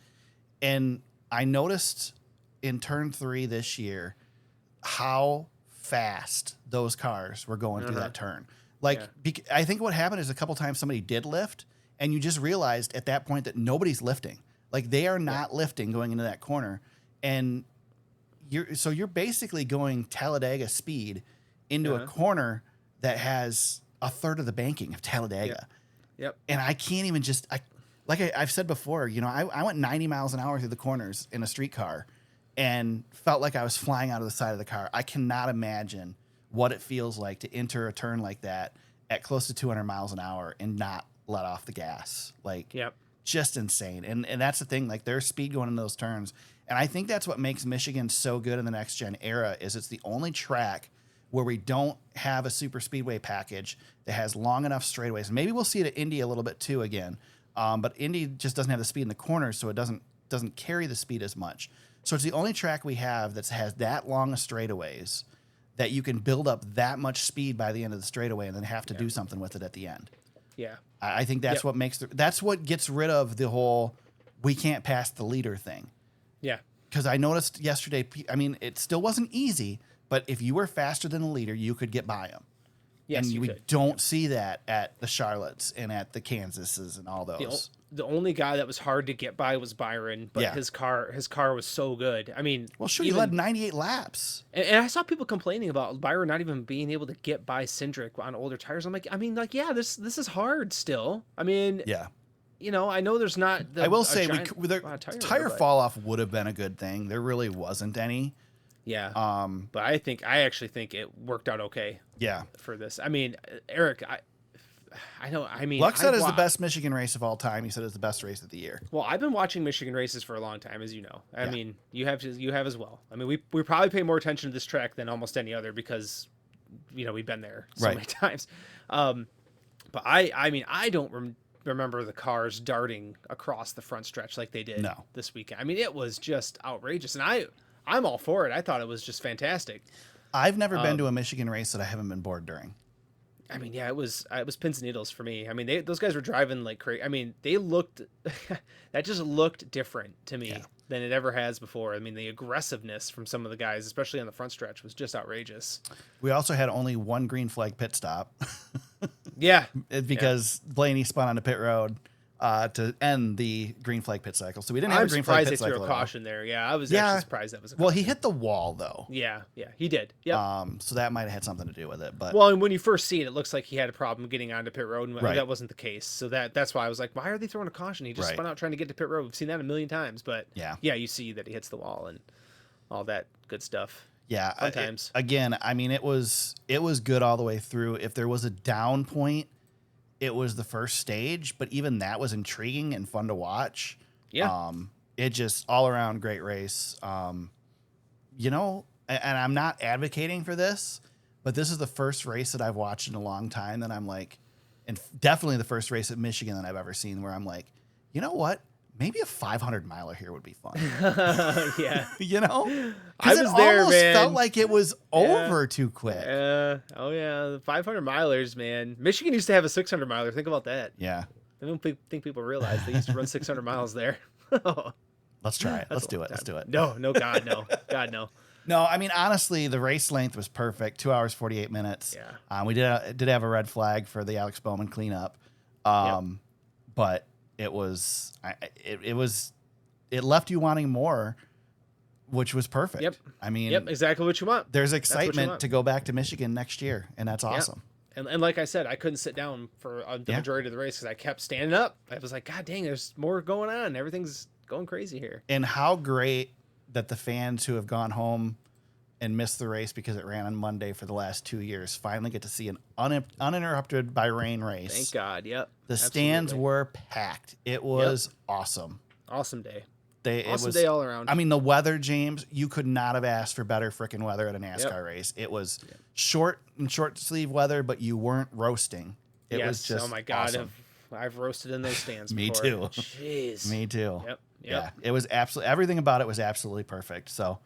And I noticed in turn 3 this year how fast those cars were going through that turn. I think what happened is a couple times somebody did lift, and you just realized at that point that nobody's lifting. Like, they are not lifting going into that corner. And you're basically going Talladega speed into a corner that has a third of the banking of Talladega. Yep. And I can't even I've said before, I went 90 miles an hour through the corners in a street car and felt like I was flying out of the side of the car. I cannot imagine what it feels like to enter a turn like that at close to 200 miles an hour and not let off the gas. Just insane. And that's the thing, like, there's speed going into those turns. And I think that's what makes Michigan so good in the next gen era is it's the only track where we don't have a super speedway package that has long enough straightaways. Maybe we'll see it at Indy a little bit too again. But Indy just doesn't have the speed in the corners, so it doesn't carry the speed as much. So it's the only track we have that has that long of straightaways that you can build up that much speed by the end of the straightaway and then have to do something with it at the end. Yeah. I think that's what makes that's what gets rid of the whole we can't pass the leader thing. Yeah. Because I noticed yesterday, I mean, it still wasn't easy, but if you were faster than the leader, you could get by him. Yes, and we don't see that at the Charlottes and at the Kansases and all those. The only guy that was hard to get by was Byron, but his car was so good. I mean, well, sure, he led 98 laps. And I saw people complaining about Byron not even being able to get by Cindric on older tires. I'm like, this is hard still. I mean, I know there's not. I will say, tire fall off would have been a good thing. There really wasn't any. Yeah. But I actually think it worked out okay. Yeah. For this, I mean, Eric, I know. I mean, Luck said it's the best Michigan race of all time. He said it's the best race of the year. Well, I've been watching Michigan races for a long time, as you know. I mean, you have as well. I mean, we probably pay more attention to this track than almost any other because, we've been there so many times. But I mean, I don't remember the cars darting across the front stretch like they did this weekend. I mean, it was just outrageous, and I'm all for it. I thought it was just fantastic. I've never been to a Michigan race that I haven't been bored during. I mean, it was pins and needles for me. I mean, those guys were driving like crazy. I mean, they looked that just looked different to me than it ever has before. I mean, the aggressiveness from some of the guys, especially on the front stretch, was just outrageous. We also had only one green flag pit stop. Because Blaney spun onto pit road to end the green flag pit cycle. So we didn't have a green flag pit cycle. I'm surprised they threw a caution there. Yeah, I was actually surprised that was a caution. Well, he hit the wall, though. Yeah, he did. Yep. So that might have had something to do with it. But well, and when you first see it, it looks like he had a problem getting onto pit road, and that wasn't the case. So that's why I was like, why are they throwing a caution? He just spun out trying to get to pit road. We've seen that a million times. But you see that he hits the wall and all that good stuff. Yeah, fun times. Again, I mean, it was good all the way through. If there was a down point, it was the first stage, but even that was intriguing and fun to watch. Yeah. It just all around great race. And I'm not advocating for this, but this is the first race that I've watched in a long time that I'm like, and definitely the first race at Michigan that I've ever seen where I'm like, you know what? Maybe a 500 miler here would be fun. Yeah. Because it almost felt like it was over too quick. The 500 milers, man. Michigan used to have a 600 miler. Think about that. Yeah. I don't think people realize they used to run 600 miles there. Let's try it. Let's do it. No, God, no. God, no. No, I mean, honestly, the race length was perfect. 2 hours, 48 minutes. Yeah. We did have a red flag for the Alex Bowman cleanup. But it left you wanting more which was perfect. Yep. I mean, Yep, exactly what you want. There's what you excitement want. to go back to Michigan next year, and that's awesome. And like I said, I couldn't sit down for the majority of the race because I kept standing up. I was like, God dang, there's more going on. Everything's going crazy here. And how great that the fans who have gone home and missed the race because it ran on Monday for the last 2 years finally get to see an uninterrupted by rain race. Thank God. Yep. The stands were packed. It was awesome. Awesome day. Awesome day all around. I mean, the weather, James, you could not have asked for better freaking weather at a NASCAR race. It was short sleeve weather, but you weren't roasting. It was just oh my God. awesome. I've roasted in those stands Me before. too. Jeez. Me too. Yep. Yeah, it was absolutely, everything about it was absolutely perfect. So,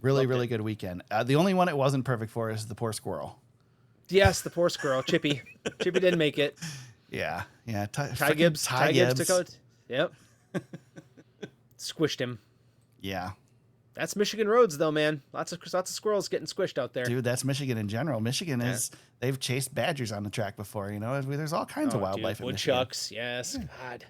really good weekend. The only one it wasn't perfect for is the poor squirrel. Yes, the poor squirrel, Chippy. Chippy didn't make it. Yeah. Ty Gibbs took out. Yep. Squished him. Yeah. That's Michigan roads, though, man. Lots of squirrels getting squished out there. Dude, that's Michigan in general. Michigan they've chased badgers on the track before. You know, there's all kinds of wildlife in Michigan. Woodchucks, yes. God.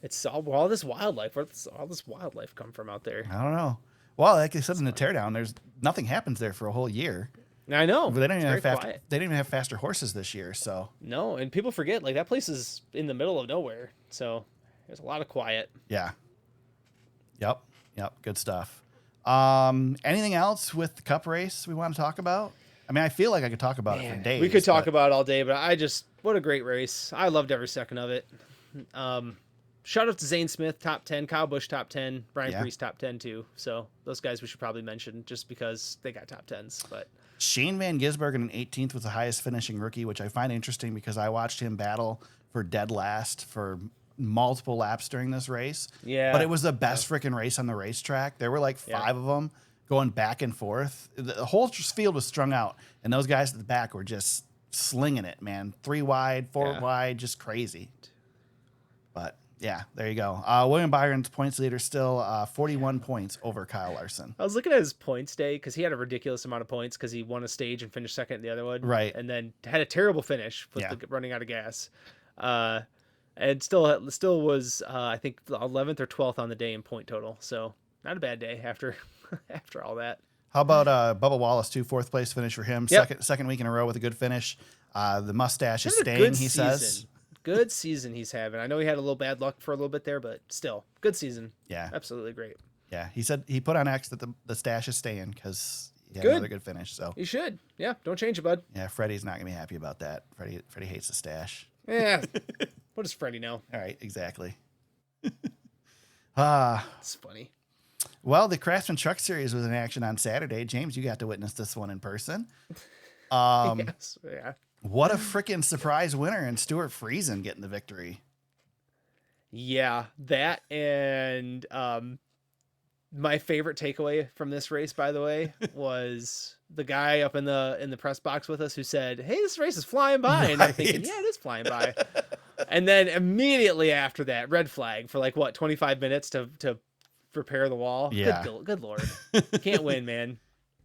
It's all this wildlife. Where's all this wildlife come from out there? I don't know. Well, like I said in the teardown, there's nothing happens there for a whole year. I know. But they don't even have quiet. They didn't even have faster horses this year. So no, and people forget like that place is in the middle of nowhere. So there's a lot of quiet. Yeah. Yep. Good stuff. Anything else with the Cup race we want to talk about? I mean, I feel like I could talk about it for days. We could talk about it all day, but what a great race. I loved every second of it. Shout out to Zane Smith, top 10, Kyle Busch, top 10, Brian Priest, top 10 too. So those guys we should probably mention just because they got top 10s. But Shane Van Gisbergen in 18th was the highest finishing rookie, which I find interesting because I watched him battle for dead last for multiple laps during this race. Yeah. But it was the best freaking race on the racetrack. There were like 5 of them going back and forth. The whole field was strung out, and those guys at the back were just slinging it, man. 3 wide, 4 wide, just crazy. But yeah, there you go. William Byron's points leader still 41 points over Kyle Larson. I was looking at his points day because he had a ridiculous amount of points because he won a stage and finished second in the other one. Right. And then had a terrible finish with running out of gas. And still was, I think, 11th or 12th on the day in point total. So not a bad day after all that. How about Bubba Wallace, too? 4th place finish for him. Second week in a row with a good finish. The mustache is staying, he says. Good season he's having. I know he had a little bad luck for a little bit there, but still, good season. Yeah. Absolutely great. Yeah, he said he put on X that the stash is staying because he had another good finish. So you should. Yeah, don't change it, bud. Yeah, Freddie's not going to be happy about that. Freddie hates the stash. Yeah. What does Freddie know? All right, exactly. It's funny. Well, the Craftsman Truck Series was in action on Saturday. James, you got to witness this one in person. Yes. Yeah. What a freaking surprise winner in Stewart Friesen getting the victory. Yeah, that and my favorite takeaway from this race, by the way, was the guy up in the press box with us who said, "Hey, this race is flying by," and I'm thinking, "Yeah, it is flying by." And then immediately after that, red flag for 25 minutes to repair the wall. Yeah, good lord, can't win, man.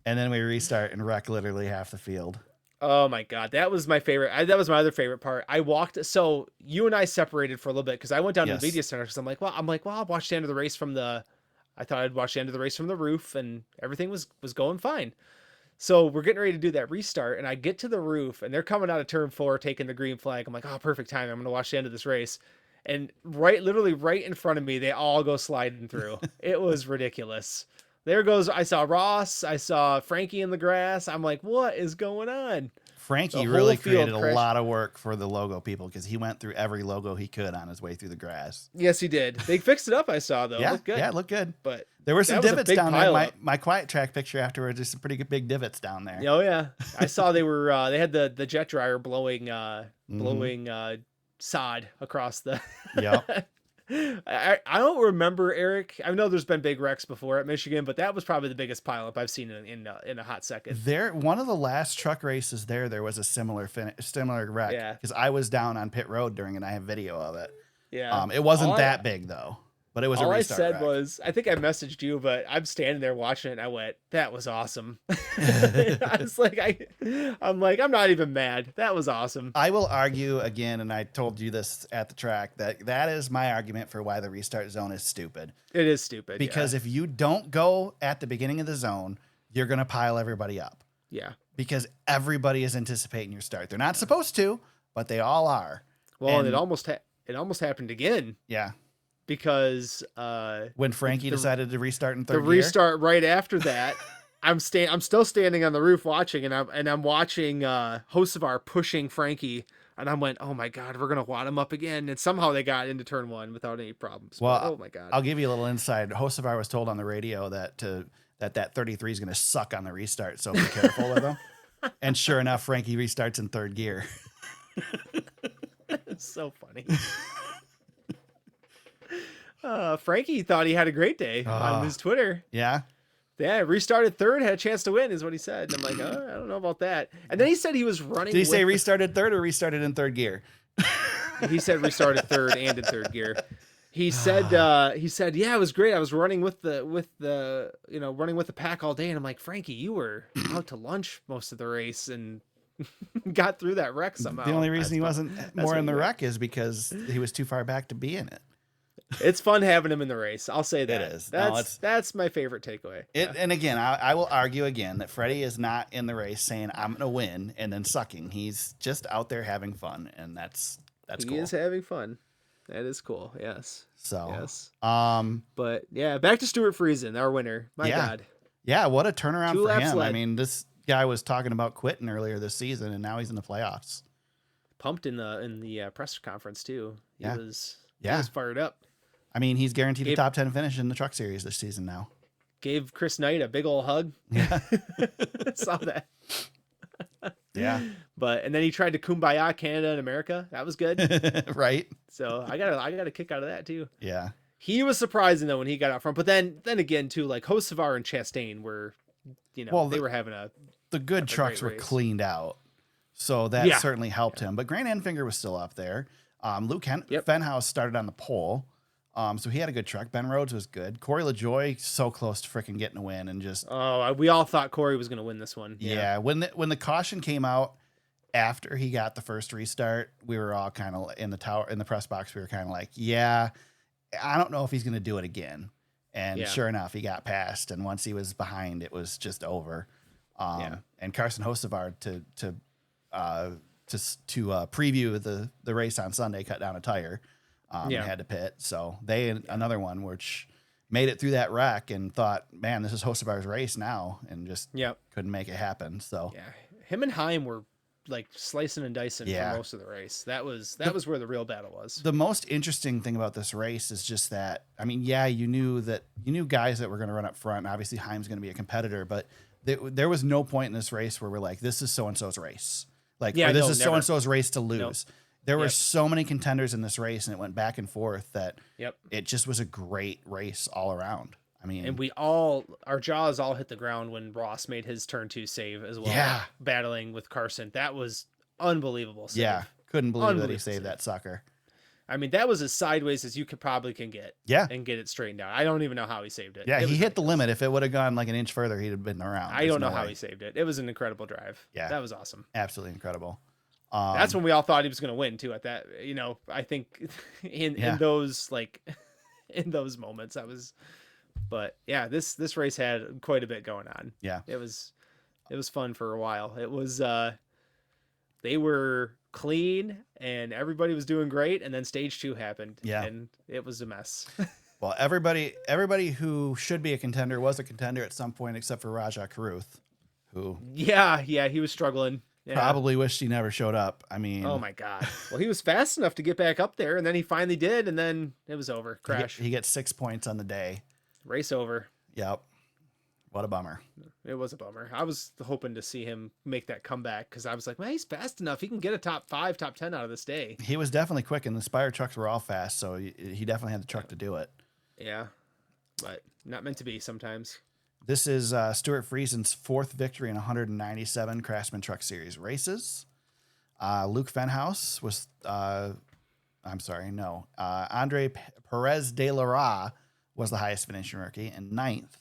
And then we restart and wreck literally half the field. Oh my God, that was my favorite. That was my other favorite part. I walked. So you and I separated for a little bit because I went down to the media center because I'm like, well, I'll watch the end of the race from the. I thought I'd watch the end of the race from the roof, and everything was going fine. So we're getting ready to do that restart, and I get to the roof, and they're coming out of turn 4, taking the green flag. I'm like, oh, perfect time. I'm going to watch the end of this race. And literally right in front of me, they all go sliding through. It was ridiculous. There goes, I saw Ross, I saw Frankie in the grass. I'm like, what is going on? Frankie really created a lot of work for the logo people because he went through every logo he could on his way through the grass. Yes, he did. They fixed it up, I saw, though. Yeah, it looked good. Yeah, it looked good. But there were some divots down there. My quiet track picture afterwards, there's some pretty big divots down there. Oh, yeah. I saw they had the jet dryer blowing sod across the... Yep. I don't remember, Eric. I know there's been big wrecks before at Michigan, but that was probably the biggest pileup I've seen in a hot second. One of the last truck races there was a similar wreck. Yeah. Because I was down on pit road during it, and I have video of it. Yeah. It wasn't that big though. But it was all a I restart said wreck. was, I think I messaged you, but I'm standing there watching it and I went, that was awesome. I was like, I'm not even mad. That was awesome. I will argue again, and I told you this at the track, that is my argument for why the restart zone is stupid. It is stupid. Because if you don't go at the beginning of the zone, you're going to pile everybody up. Yeah. Because everybody is anticipating your start. They're not supposed to, but they all are. Well, and And- it almost happened again. Yeah. Because When Frankie decided to restart in third the gear. restart right after that, I'm still standing on the roof watching, and I'm watching Hocevar pushing Frankie, and I went, oh my god, we're gonna wad him up again, and somehow they got into turn 1 without any problems. Well, But, oh my god, I'll give you a little insight. Hocevar was told on the radio that 33 is going to suck on the restart, so be careful with him. And sure enough, Frankie restarts in third gear. it's so funny. Frankie thought he had a great day on his Twitter. Yeah. Yeah, restarted third, had a chance to win, is what he said. And I'm like, oh, I don't know about that. And then he said he was running. Did he say restarted third or restarted in third gear? He said restarted third and in third gear. He said, yeah, it was great. I was running with the pack all day. And I'm like, Frankie, you were out to lunch most of the race and got through that wreck somehow. The only reason he wasn't more in the wreck is because he was too far back to be in it. It's fun having him in the race. I'll say that. It is. That's my favorite takeaway. And again, I will argue again that Freddie is not in the race saying I'm going to win and then sucking. He's just out there having fun, and that's cool. He is having fun. That is cool. Yes. So, yes. But yeah, back to Stewart Friesen, our winner. My God. Yeah, what a turnaround 2 for laps him. led. I mean, this guy was talking about quitting earlier this season, and now he's in the playoffs. Pumped in the press conference too. He was fired up. I mean, he's guaranteed a top 10 finish in the Truck Series this season now. Gave Chris Knight a big old hug. Yeah. Saw that. Yeah. And then he tried to kumbaya Canada and America. That was good. Right. So I got a kick out of that too. Yeah. He was surprising though when he got out front. But then again too, like Hocevar and Chastain were, they were having the good trucks were cleaned out. So that certainly helped him. But Grant Enfinger was still up there. Luke Fenhouse started on the pole. So he had a good truck. Ben Rhodes was good. Corey LaJoy, so close to freaking getting a win, and just we all thought Corey was going to win this one. Yeah. When the caution came out after he got the first restart, we were all kind of in the press box. We were kind of like, yeah, I don't know if he's going to do it again. And sure enough, he got past. And once he was behind, it was just over. And Carson Hocevar to preview the race on Sunday cut down a tire. And had to pit. So another one which made it through that wreck and thought, man, this is Hocevar's race now, and just couldn't make it happen. So him and Heim were like slicing and dicing for most of the race. That was where the real battle was. The most interesting thing about this race is just that, I mean, you knew guys that were going to run up front. And obviously Heim's going to be a competitor, but there was no point in this race where we're like, this is so-and-so's race. Or this is so-and-so's race to lose. Nope. There were so many contenders in this race, and it went back and forth that it just was a great race all around. I mean, and our jaws all hit the ground when Ross made his turn 2 save as well. Yeah. Battling with Carson. That was unbelievable save. Yeah. Couldn't believe that he saved that sucker. I mean, that was as sideways as you can get. Yeah. And get it straightened out. I don't even know how he saved it. Yeah, he hit the limit. If it would have gone like an inch further, he'd have been around. I don't know how he saved it. It was an incredible drive. Yeah. That was awesome. Absolutely incredible. That's when we all thought he was going to win too. At that, I think in those in those moments, but yeah, this race had quite a bit going on. Yeah, it was fun for a while. It was they were clean and everybody was doing great, and then stage 2 happened. Yeah, and it was a mess. Well, everybody who should be a contender was a contender at some point, except for Rajah Caruth, who he was struggling. Yeah. Probably wished he never showed up. I mean, oh my God. Well, he was fast enough to get back up there, and then he finally did, and then it was over. Crash. He gets 6 points on the day. Race over. Yep. What a bummer. It was a bummer. I was hoping to see him make that comeback because I was like, man, he's fast enough. He can get a top 5, top 10 out of this day. He was definitely quick, and the Spire trucks were all fast, so he definitely had the truck to do it. Yeah, but not meant to be sometimes. This is Stewart Friesen's 4th victory in 197 Craftsman Truck Series races. Luke Fenhouse was I'm sorry, no. Andre Perez de Lara was the highest finishing rookie in 9th.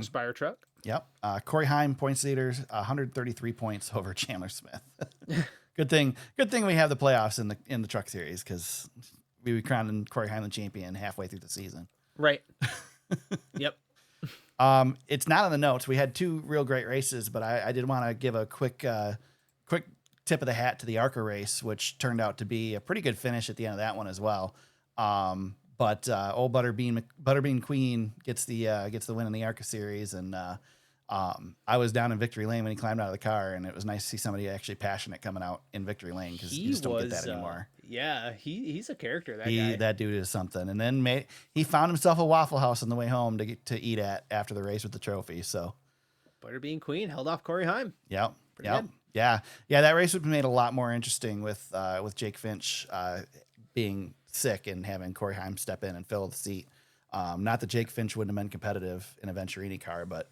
Spire truck. Yep. Corey Heim, points leaders, 133 points over Chandler Smith. Good thing we have the playoffs in the truck series, because we crowned Corey Heim the champion halfway through the season. Right. Yep. It's not on the notes. We had 2 real great races, but I did want to give a quick tip of the hat to the ARCA race, which turned out to be a pretty good finish at the end of that one as well. But old Butterbean Queen gets the win in the ARCA series, and I was down in Victory Lane when he climbed out of the car, and it was nice to see somebody actually passionate coming out in Victory Lane, because you just don't get that anymore. Yeah, he's a character. That dude is something. And then he found himself a Waffle House on the way home to eat at after the race with the trophy. So Butterbean Queen held off Corey Heim. Yep. Pretty good. Yeah. That race would be made a lot more interesting with Jake Finch being sick and having Corey Heim step in and fill the seat. Not that Jake Finch wouldn't have been competitive in a Venturini car, but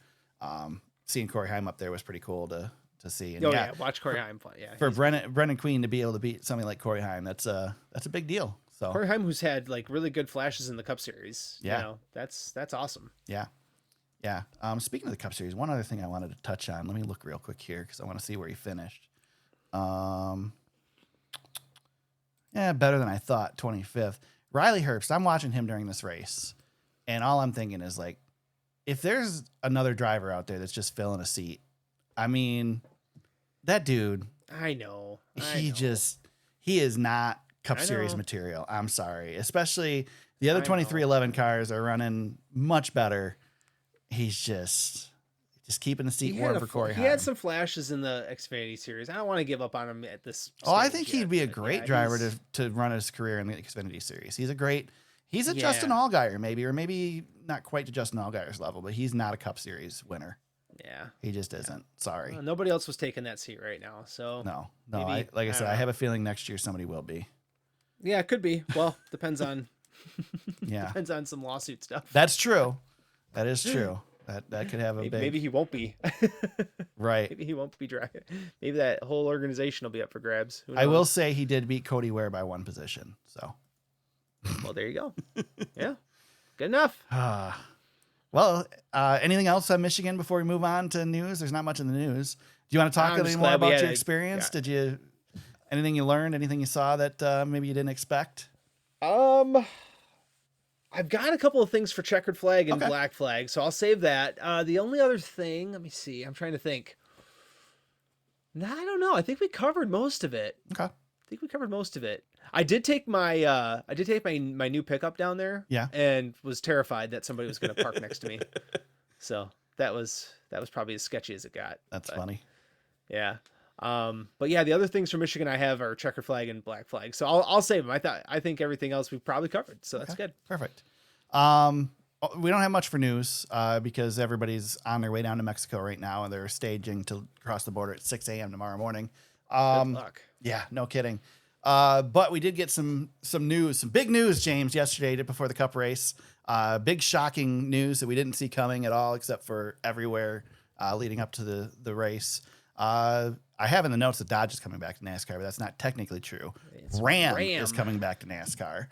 seeing Corey Heim up there was pretty cool to see. And watch Corey Heim play. Yeah, for Brendan Queen to be able to beat something like Corey Heim, that's a big deal. So Corey Heim, who's had like really good flashes in the Cup Series, that's awesome. Yeah. Speaking of the Cup Series, one other thing I wanted to touch on. Let me look real quick here, because I want to see where he finished. Better than I thought. 25th. Riley Herbst. I'm watching him during this race, and all I'm thinking is, like, if there's another driver out there that's just filling a seat, I mean, that dude. I know. He is not Cup Series material. I'm sorry. Especially the other 2311 cars are running much better. He's just keeping the seat warm for Corey Heim. He had some flashes in the Xfinity series. I don't want to give up on him at this stage. I think he'd be a great driver to run his career in the Xfinity series. He's a Justin Allgaier maybe, or maybe not quite to Justin Allgaier's level, but he's not a Cup Series winner. Yeah. He just isn't. Sorry. Nobody else was taking that seat right now. So no. Maybe, I have a feeling next year somebody will be. Yeah, it could be. Well, depends on depends on some lawsuit stuff. That's true. That is true. That could have a big. Maybe he won't be. Right. Maybe he won't be driving. Maybe that whole organization will be up for grabs. I will say he did beat Cody Ware by 1 position. So. Well, there you go. Yeah. Good enough. Well, anything else on Michigan before we move on to news? There's not much in the news. Do you want to talk any more about your experience? Yeah. Did you anything you learned? Anything you saw that maybe you didn't expect? I've got a couple of things for checkered flag and black flag, so I'll save that. The only other thing, let me see. I'm trying to think. No, I don't know. I think we covered most of it. Okay. I did take my my new pickup down there. Yeah. And was terrified that somebody was going to park next to me. So that was probably as sketchy as it got. That's funny. Yeah. But yeah, the other things from Michigan I have are checkered flag and black flag. So I'll save them. I think everything else we've probably covered. So that's good. Perfect. We don't have much for news because everybody's on their way down to Mexico right now, and they're staging to cross the border at 6 a.m. tomorrow morning. Good luck. Yeah, no kidding. But we did get some news, some big news, James, yesterday before the Cup race. Big shocking news that we didn't see coming at all, except for everywhere leading up to the race. I have in the notes that Dodge is coming back to NASCAR, but that's not technically true. Ram is coming back to NASCAR.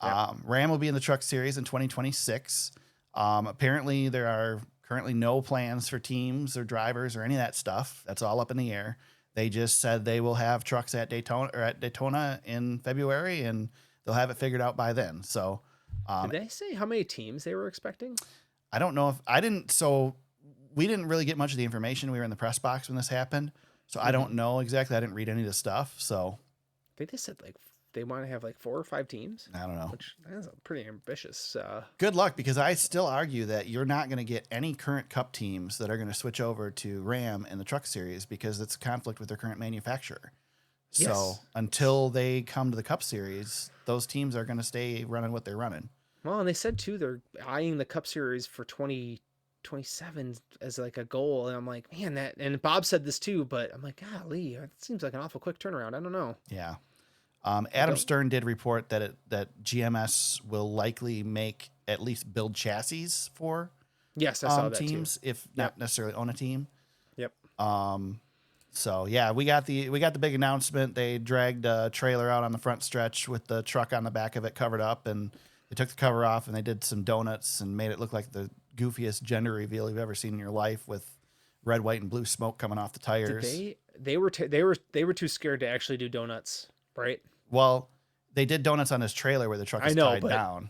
Yep. Ram will be in the Truck Series in 2026. Apparently, there are currently no plans for teams or drivers or any of that stuff. That's all up in the air. They just said they will have trucks at Daytona in February, and they'll have it figured out by then. So, did they say how many teams they were expecting? I don't know if I didn't. So we didn't really get much of the information. We were in the press box when this happened. So I don't know exactly. I didn't read any of the stuff. So I think they said like they want to have like 4 or 5 teams. I don't know. Which is pretty ambitious. Good luck, because I still argue that you're not going to get any current Cup teams that are going to switch over to Ram in the Truck Series because it's a conflict with their current manufacturer. Yes. So until they come to the Cup Series, those teams are going to stay running what they're running. Well, and they said too they're eyeing the Cup Series for 2027 as like a goal, and I'm like, man, that. And Bob said this too, but I'm like, golly, it seems like an awful quick turnaround. I don't know. Yeah. Adam Stern did report that GMS will likely make at least build chassis for I saw that teams, too. if not necessarily own a team. Yep. So yeah, we got the big announcement. They dragged a trailer out on the front stretch with the truck on the back of it covered up, and they took the cover off and they did some donuts and made it look like the goofiest gender reveal you've ever seen in your life, with red, white, and blue smoke coming off the tires. They were too scared to actually do donuts, right? Well, they did donuts on this trailer where the truck is tied down.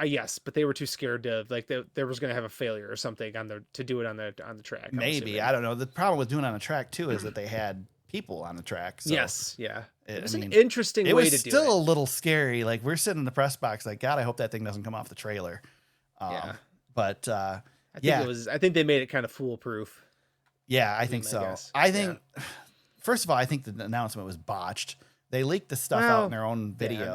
Yes, but they were too scared to, like, there was going to have a failure or something to do it on the track. Maybe, I don't know. The problem with doing it on a track too is that they had people on the track. So yes, yeah. It was an way interesting to do it. It was still a little scary. Like, we're sitting in the press box, like, God, I hope that thing doesn't come off the trailer. But I think they made it kind of foolproof. Yeah, I think so. I think, first of all, I think the announcement was botched. They leaked the stuff out in their own video.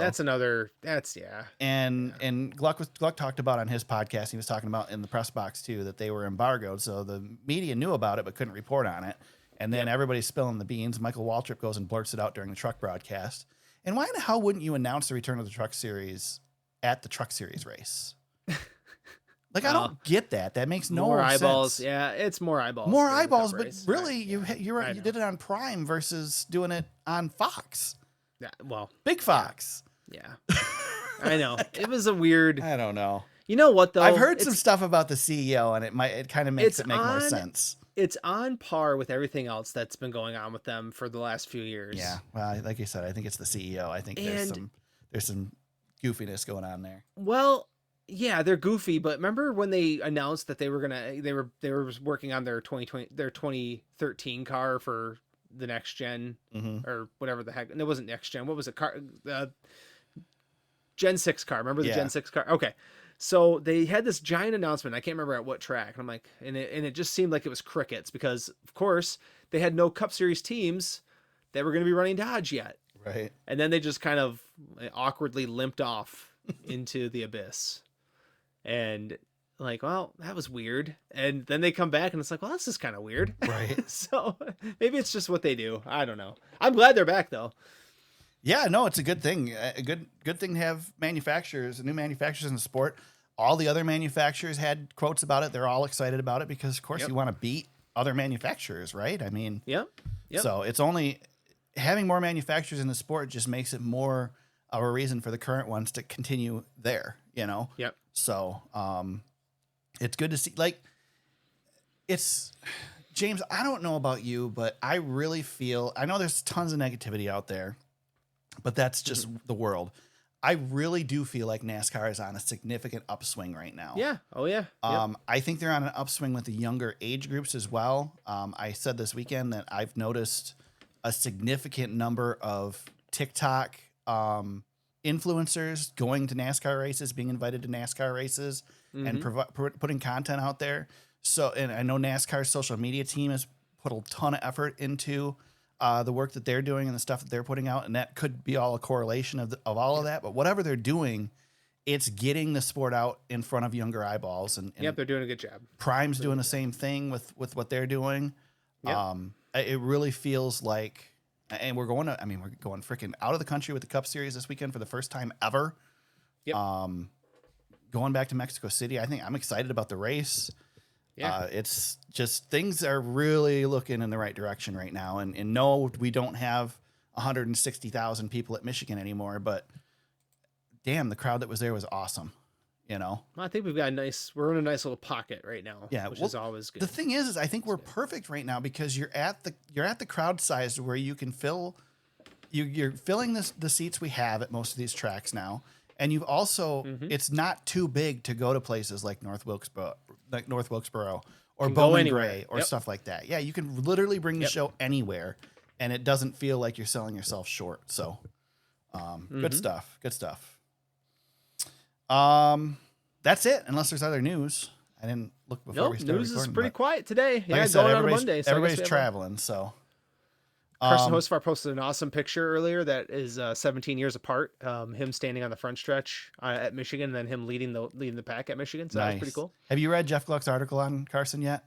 And Gluck talked about on his podcast, he was talking about in the press box too, that they were embargoed. So the media knew about it, but couldn't report on it. And then everybody's spilling the beans. Michael Waltrip goes and blurts it out during the truck broadcast. And why in the hell wouldn't you announce the return of the Truck Series at the Truck Series race? Like, I don't get that. That makes no more sense. Eyeballs. Yeah, it's more eyeballs. More eyeballs, but really, you did it on Prime versus doing it on Fox. Yeah, well, Big Fox. Yeah. I know. It was a weird. I don't know. You know what though? I've heard some stuff about the CEO, and it kind of makes it make more sense. It's on par with everything else that's been going on with them for the last few years. Yeah. Well, like you said, I think it's the CEO. I think there's some goofiness going on there. Well, yeah, they're goofy, but remember when they announced that they were working on their 2013 car for the next gen or whatever the heck. And it wasn't next gen. What was it? Gen 6 car. Remember the Gen 6 car? Okay. So they had this giant announcement. I can't remember at what track. And I'm like, and it just seemed like it was crickets because of course they had no Cup Series teams that were going to be running Dodge yet. Right. And then they just kind of awkwardly limped off into the abyss. And like, well, that was weird. And then they come back and it's like, well, this is kind of weird. Right. So maybe it's just what they do. I don't know. I'm glad they're back though. Yeah, no, it's a good thing. A good thing to have new manufacturers in the sport. All the other manufacturers had quotes about it. They're all excited about it because, of course, you want to beat other manufacturers, right? I mean, Yep. So it's only having more manufacturers in the sport just makes it more of a reason for the current ones to continue there, you know? Yep. So it's good to see. Like, it's James, I don't know about you, but I really feel, I know there's tons of negativity out there, but that's just the world. I really do feel like NASCAR is on a significant upswing right now. Yeah. Oh yeah. I think they're on an upswing with the younger age groups as well. I said this weekend that I've noticed a significant number of TikTok influencers going to NASCAR races, being invited to NASCAR races, and putting content out there. So, and I know NASCAR's social media team has put a ton of effort into the work that they're doing and the stuff that they're putting out, and that could be all a correlation of all of that. But whatever they're doing, it's getting the sport out in front of younger eyeballs. And they're doing a good job. Prime's doing the same thing with what they're doing. Yep. It really feels like, and we're going freaking out of the country with the Cup Series this weekend for the first time ever. Yep. Going back to Mexico City, I think I'm excited about the race. Yeah. It's just things are really looking in the right direction right now. And no, we don't have 160,000 people at Michigan anymore, but damn, the crowd that was there was awesome. You know, well, I think we're in a nice little pocket right now. Yeah, which is always good. The thing is I think we're perfect right now because you're at the crowd size where you can fill. You're filling the seats we have at most of these tracks now, and you've also it's not too big to go to places like North Wilkesboro or Bowman Gray or stuff like that. Yeah, you can literally bring the show anywhere, and it doesn't feel like you're selling yourself short. So, good stuff. Good stuff. That's it. Unless there's other news, I didn't look before we started. News is pretty quiet today. Like I said, going on a Monday. So everybody's traveling. So Carson Hocevar posted an awesome picture earlier that is 17 years apart. Him standing on the front stretch at Michigan, and then him leading the pack at Michigan. So that was pretty cool. Have you read Jeff Gluck's article on Carson yet?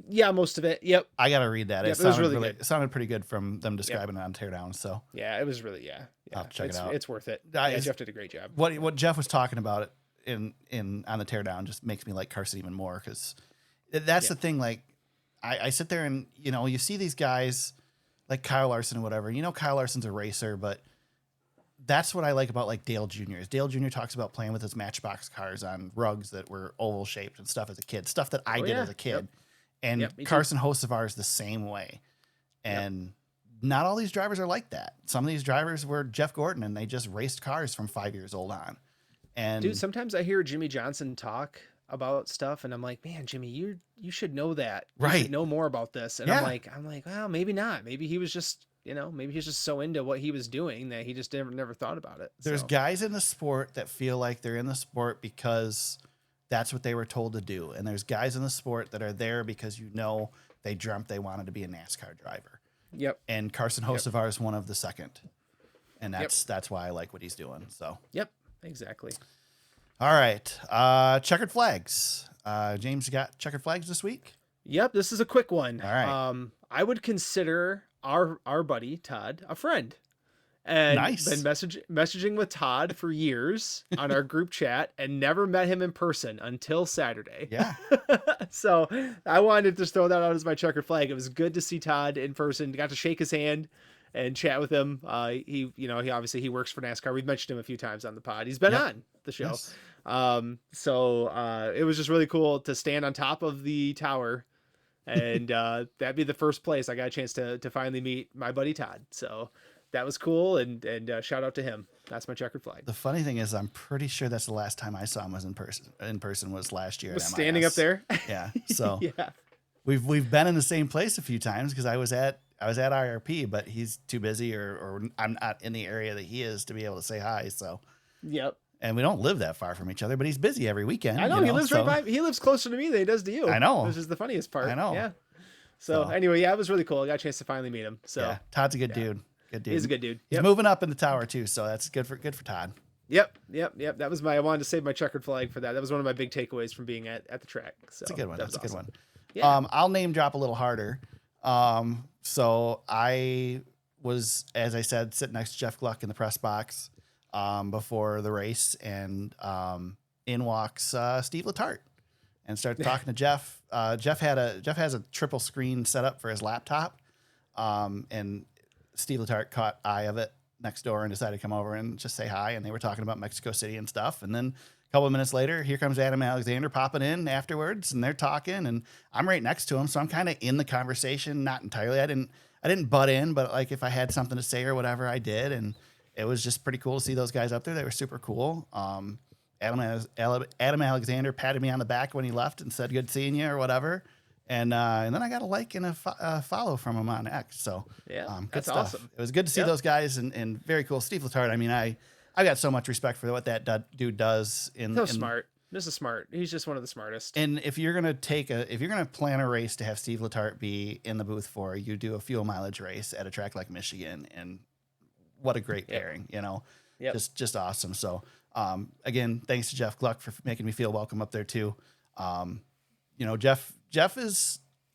Yeah, most of it. Yep. I gotta read that. Yep, it was really good. It sounded pretty good from them describing it on Teardown. So yeah, it was really I'll check it out. It's worth it. Jeff did a great job. What Jeff was talking about on the Teardown just makes me like Carson even more because that's the thing. Like, I sit there and, you see these guys like Kyle Larson and whatever. Kyle Larson's a racer, but that's what I like about like Dale Jr. is Dale Jr. talks about playing with his Matchbox cars on rugs that were oval shaped and stuff as a kid, stuff that I did as a kid. And Carson Hocevar is the same way. And not all these drivers are like that. Some of these drivers were Jeff Gordon and they just raced cars from 5 years old on. And dude, sometimes I hear Jimmy Johnson talk about stuff and I'm like, man, Jimmy, you should know that. You should know more about this. And I'm like, well, maybe not. Maybe he was just, maybe he's just so into what he was doing that he just never thought about it. There's guys in the sport that feel like they're in the sport because that's what they were told to do. And there's guys in the sport that are there because they dreamt they wanted to be a NASCAR driver. Yep. And Carson Hocevar is one of the second. And that's why I like what he's doing. So. Yep. Exactly. All right. Checkered flags. James, you got checkered flags this week? Yep. This is a quick one. All right. I would consider our buddy Todd a friend, and been messaging with Todd for years on our group chat and never met him in person until Saturday. Yeah. So I wanted to just throw that out as my checkered flag. It was good to see Todd in person. Got to shake his hand and chat with him. He obviously he works for NASCAR. We've mentioned him a few times on the pod. He's been on the show. Yes. So it was just really cool to stand on top of the tower. And that'd be the first place I got a chance to finally meet my buddy Todd. So that was cool. And shout out to him. That's my checkered flag. The funny thing is, I'm pretty sure that's the last time I saw him was in person was last year. Was standing up there. Yeah. So yeah. We've been in the same place a few times because I was at IRP, but he's too busy or I'm not in the area that he is to be able to say hi. So. Yep. And we don't live that far from each other, but he's busy every weekend. I know, he lives right by. He lives closer to me than he does to you. I know. Which is the funniest part. I know. Yeah. So anyway, yeah, it was really cool. I got a chance to finally meet him. So yeah, Todd's a good dude. Good dude. He's a good dude. He's moving up in the tower too, so that's good for Todd. Yep. That was I wanted to save my checkered flag for that. That was one of my big takeaways from being at the track. So that's a good one. That's awesome. A good one. Yeah. I'll name drop a little harder. So I was, as I said, sitting next to Jeff Gluck in the press box before the race, and in walks Steve Letarte and started talking to Jeff. Jeff has a triple screen set up for his laptop, and Steve Letarte caught eye of it next door and decided to come over and just say hi. And they were talking about Mexico City and stuff. And then a couple of minutes later, here comes Adam Alexander popping in afterwards, and they're talking, and I'm right next to him, so I'm kind of in the conversation, not entirely. I didn't butt in, but like if I had something to say or whatever, I did, and it was just pretty cool to see those guys up there. They were super cool. Adam Alexander patted me on the back when he left and said, "Good seeing you," or whatever. And then I got a like and a follow from him on X. So yeah, good that's stuff. awesome. It was good to see those guys and very cool. Steve Letarte. I mean, I got so much respect for what that dude does. Smart. This is smart. He's just one of the smartest. And if you're gonna plan a race to have Steve Letarte be in the booth for, you do a fuel mileage race at a track like Michigan, and what a great pairing, just awesome. So again, thanks to Jeff Gluck for making me feel welcome up there too. Jeff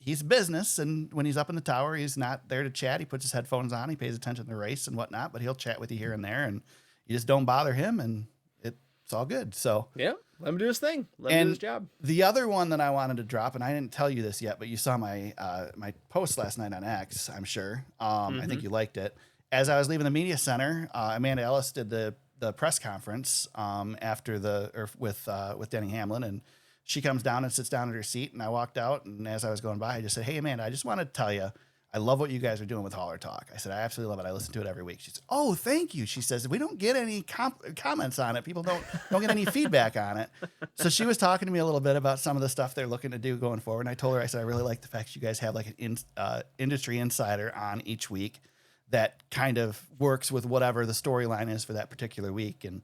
he's business, and when he's up in the tower, he's not there to chat. He puts his headphones on, he pays attention to the race and whatnot, but he'll chat with you here and there, and you just don't bother him, and it's all good. So yeah, let him do his thing. Let him do his job. The other one that I wanted to drop, and I didn't tell you this yet, but you saw my my post last night on X, I'm sure. I think you liked it. As I was leaving the media center, Amanda Ellis did the press conference with Denny Hamlin, and she comes down and sits down at her seat, and I walked out, and as I was going by, I just said, "Hey, Amanda, I just want to tell you, I love what you guys are doing with Hauler Talk." I said, "I absolutely love it. I listen to it every week." She said, "Oh, thank you." She says, "We don't get any comments on it. People don't get any feedback on it." So she was talking to me a little bit about some of the stuff they're looking to do going forward, and I told her, I said, "I really like the fact you guys have like an industry insider on each week that kind of works with whatever the storyline is for that particular week." And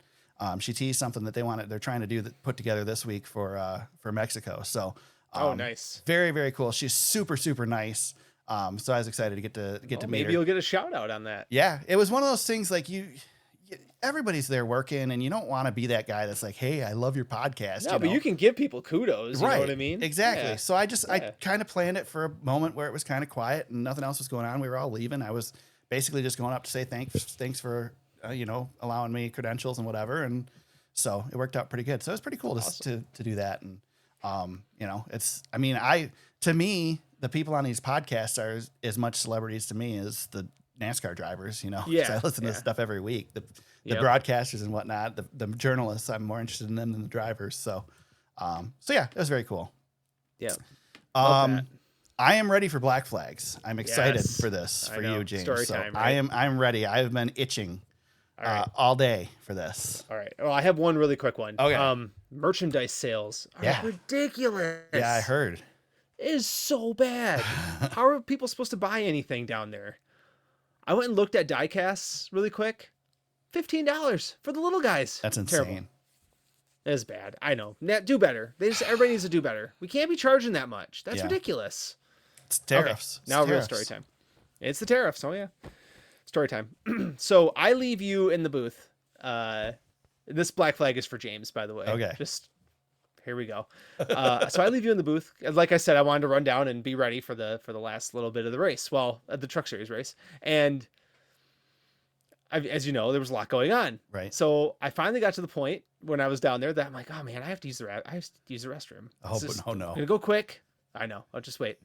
she teased something that they're trying to put together this week for Mexico. So nice. Very, very cool. She's super, super nice. So I was excited to get to meet her. Maybe you'll get a shout out on that. Yeah. It was one of those things like everybody's there working, and you don't want to be that guy that's like, "Hey, I love your podcast." No, but you can give people kudos. You know what I mean? Exactly. Yeah. So I kind of planned it for a moment where it was kind of quiet and nothing else was going on. We were all leaving. I was basically just going up to say thanks for allowing me credentials and whatever, and so it worked out pretty good. So it was pretty cool to do that. And to me, the people on these podcasts are as much celebrities to me as the NASCAR drivers, 'cause Yeah, I listen to yeah. this stuff every week. The Yep. broadcasters and whatnot, the journalists, I'm more interested in them than the drivers. So yeah, it was very cool. Yeah. Love Um, that. I am ready for Black Flags. I'm excited Yes. for this I for know. you, James. Story So time, right? I'm ready. I've been itching All right. all day for this. All right. Well, I have one really quick one. Okay. Merchandise sales are Yeah. ridiculous. Yeah, I heard. It is so bad. How are people supposed to buy anything down there? I went and looked at die casts really quick. $15 for the little guys. That's Terrible. insane. It is bad. I know. Do better. Everybody needs to do better. We can't be charging that much. That's Yeah. ridiculous. It's tariffs. Okay, now real story time. It's the tariffs. Oh yeah. Story time. So I leave you in the booth. This black flag is for James, by the way. Okay. Just here we go. So I leave you in the booth. Like I said, I wanted to run down and be ready for the last little bit of the race. Well, the Truck Series race, and as you know, there was a lot going on. Right. So I finally got to the point when I was down there that I'm like, oh man, I have to use the restroom. Oh, This is- no. I'm gonna go quick. I know. I'll just wait.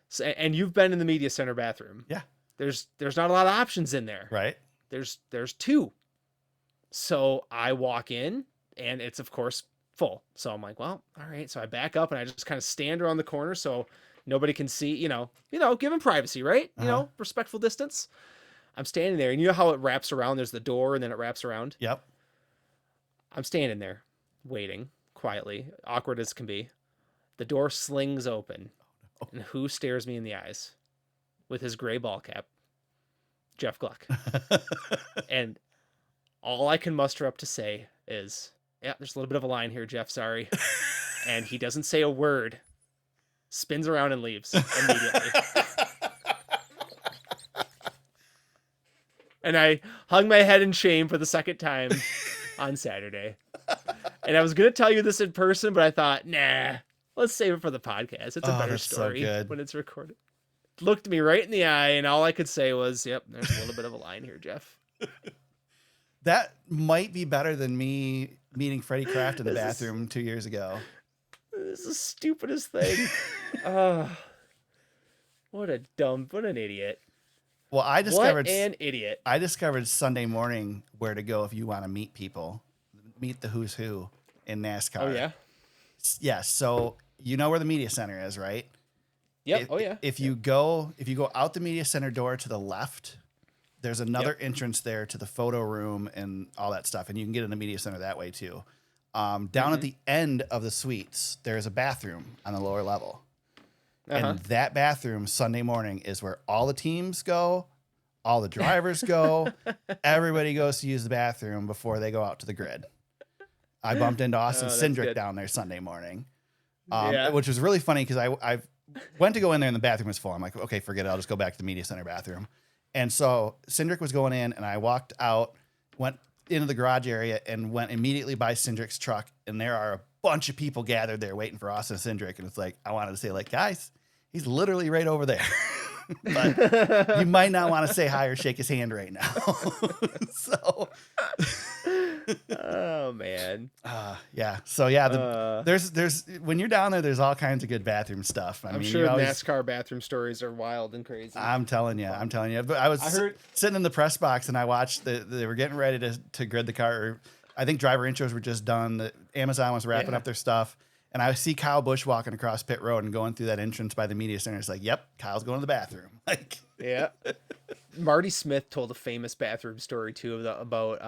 So, and you've been in the media center bathroom. Yeah. There's not a lot of options in there. Right. There's two. So I walk in and it's of course full. So I'm like, well, all right. So I back up and I just kind of stand around the corner so nobody can see, give them privacy, right? Respectful distance. I'm standing there and you know how it wraps around? There's the door and then it wraps around. Yep. I'm standing there waiting quietly, awkward as can be. The door slings open. And who stares me in the eyes with his gray ball cap? Jeff Gluck. And all I can muster up to say is, yeah, there's a little bit of a line here, Jeff, sorry. And he doesn't say a word, spins around and leaves immediately. And I hung my head in shame for the second time on Saturday. And I was going to tell you this in person, but I thought, nah, let's save it for the podcast. It's a better that's so story good. when it's recorded. Looked me right in the eye, and all I could say was, yep, there's a little bit of a line here, Jeff. That might be better than me meeting Freddie Kraft in the This is- bathroom 2 years ago. This is the stupidest thing. What an idiot. Well, I discovered What an idiot. I discovered Sunday morning where to go if you want to meet people, meet the who's who in NASCAR. Oh, yeah? Yes. So you know where the media center is, right? Yep. If you go out the media center door to the left, there's another entrance there to the photo room and all that stuff, and you can get in the media center that way too. Down at the end of the suites, there's a bathroom on the lower level. And that bathroom Sunday morning is where all the teams go, all the drivers go, everybody goes to use the bathroom before they go out to the grid. I bumped into Austin that's Cindric good. down there Sunday morning, Yeah. which was really funny because I went to go in there and the bathroom was full. I'm like, okay, forget it. I'll just go back to the media center bathroom. And so Cindric was going in and I walked out, went into the garage area and went immediately by Cindric's truck. And there are a bunch of people gathered there waiting for Austin Cindric. And it's like, I wanted to say like, guys, he's literally right over there. But you might not want to say hi or shake his hand right now. So, Oh, man. yeah. So yeah, there's when you're down there, there's all kinds of good bathroom stuff. I'm sure NASCAR bathroom stories are wild and crazy. I'm telling you. But I heard sitting in the press box and I watched they were getting ready to grid the car. I think driver intros were just done. Amazon was wrapping up their stuff. And I see Kyle Busch walking across pit road and going through that entrance by the media center. It's like, yep, Kyle's going to the bathroom. Like, Yeah. Marty Smith told a famous bathroom story too about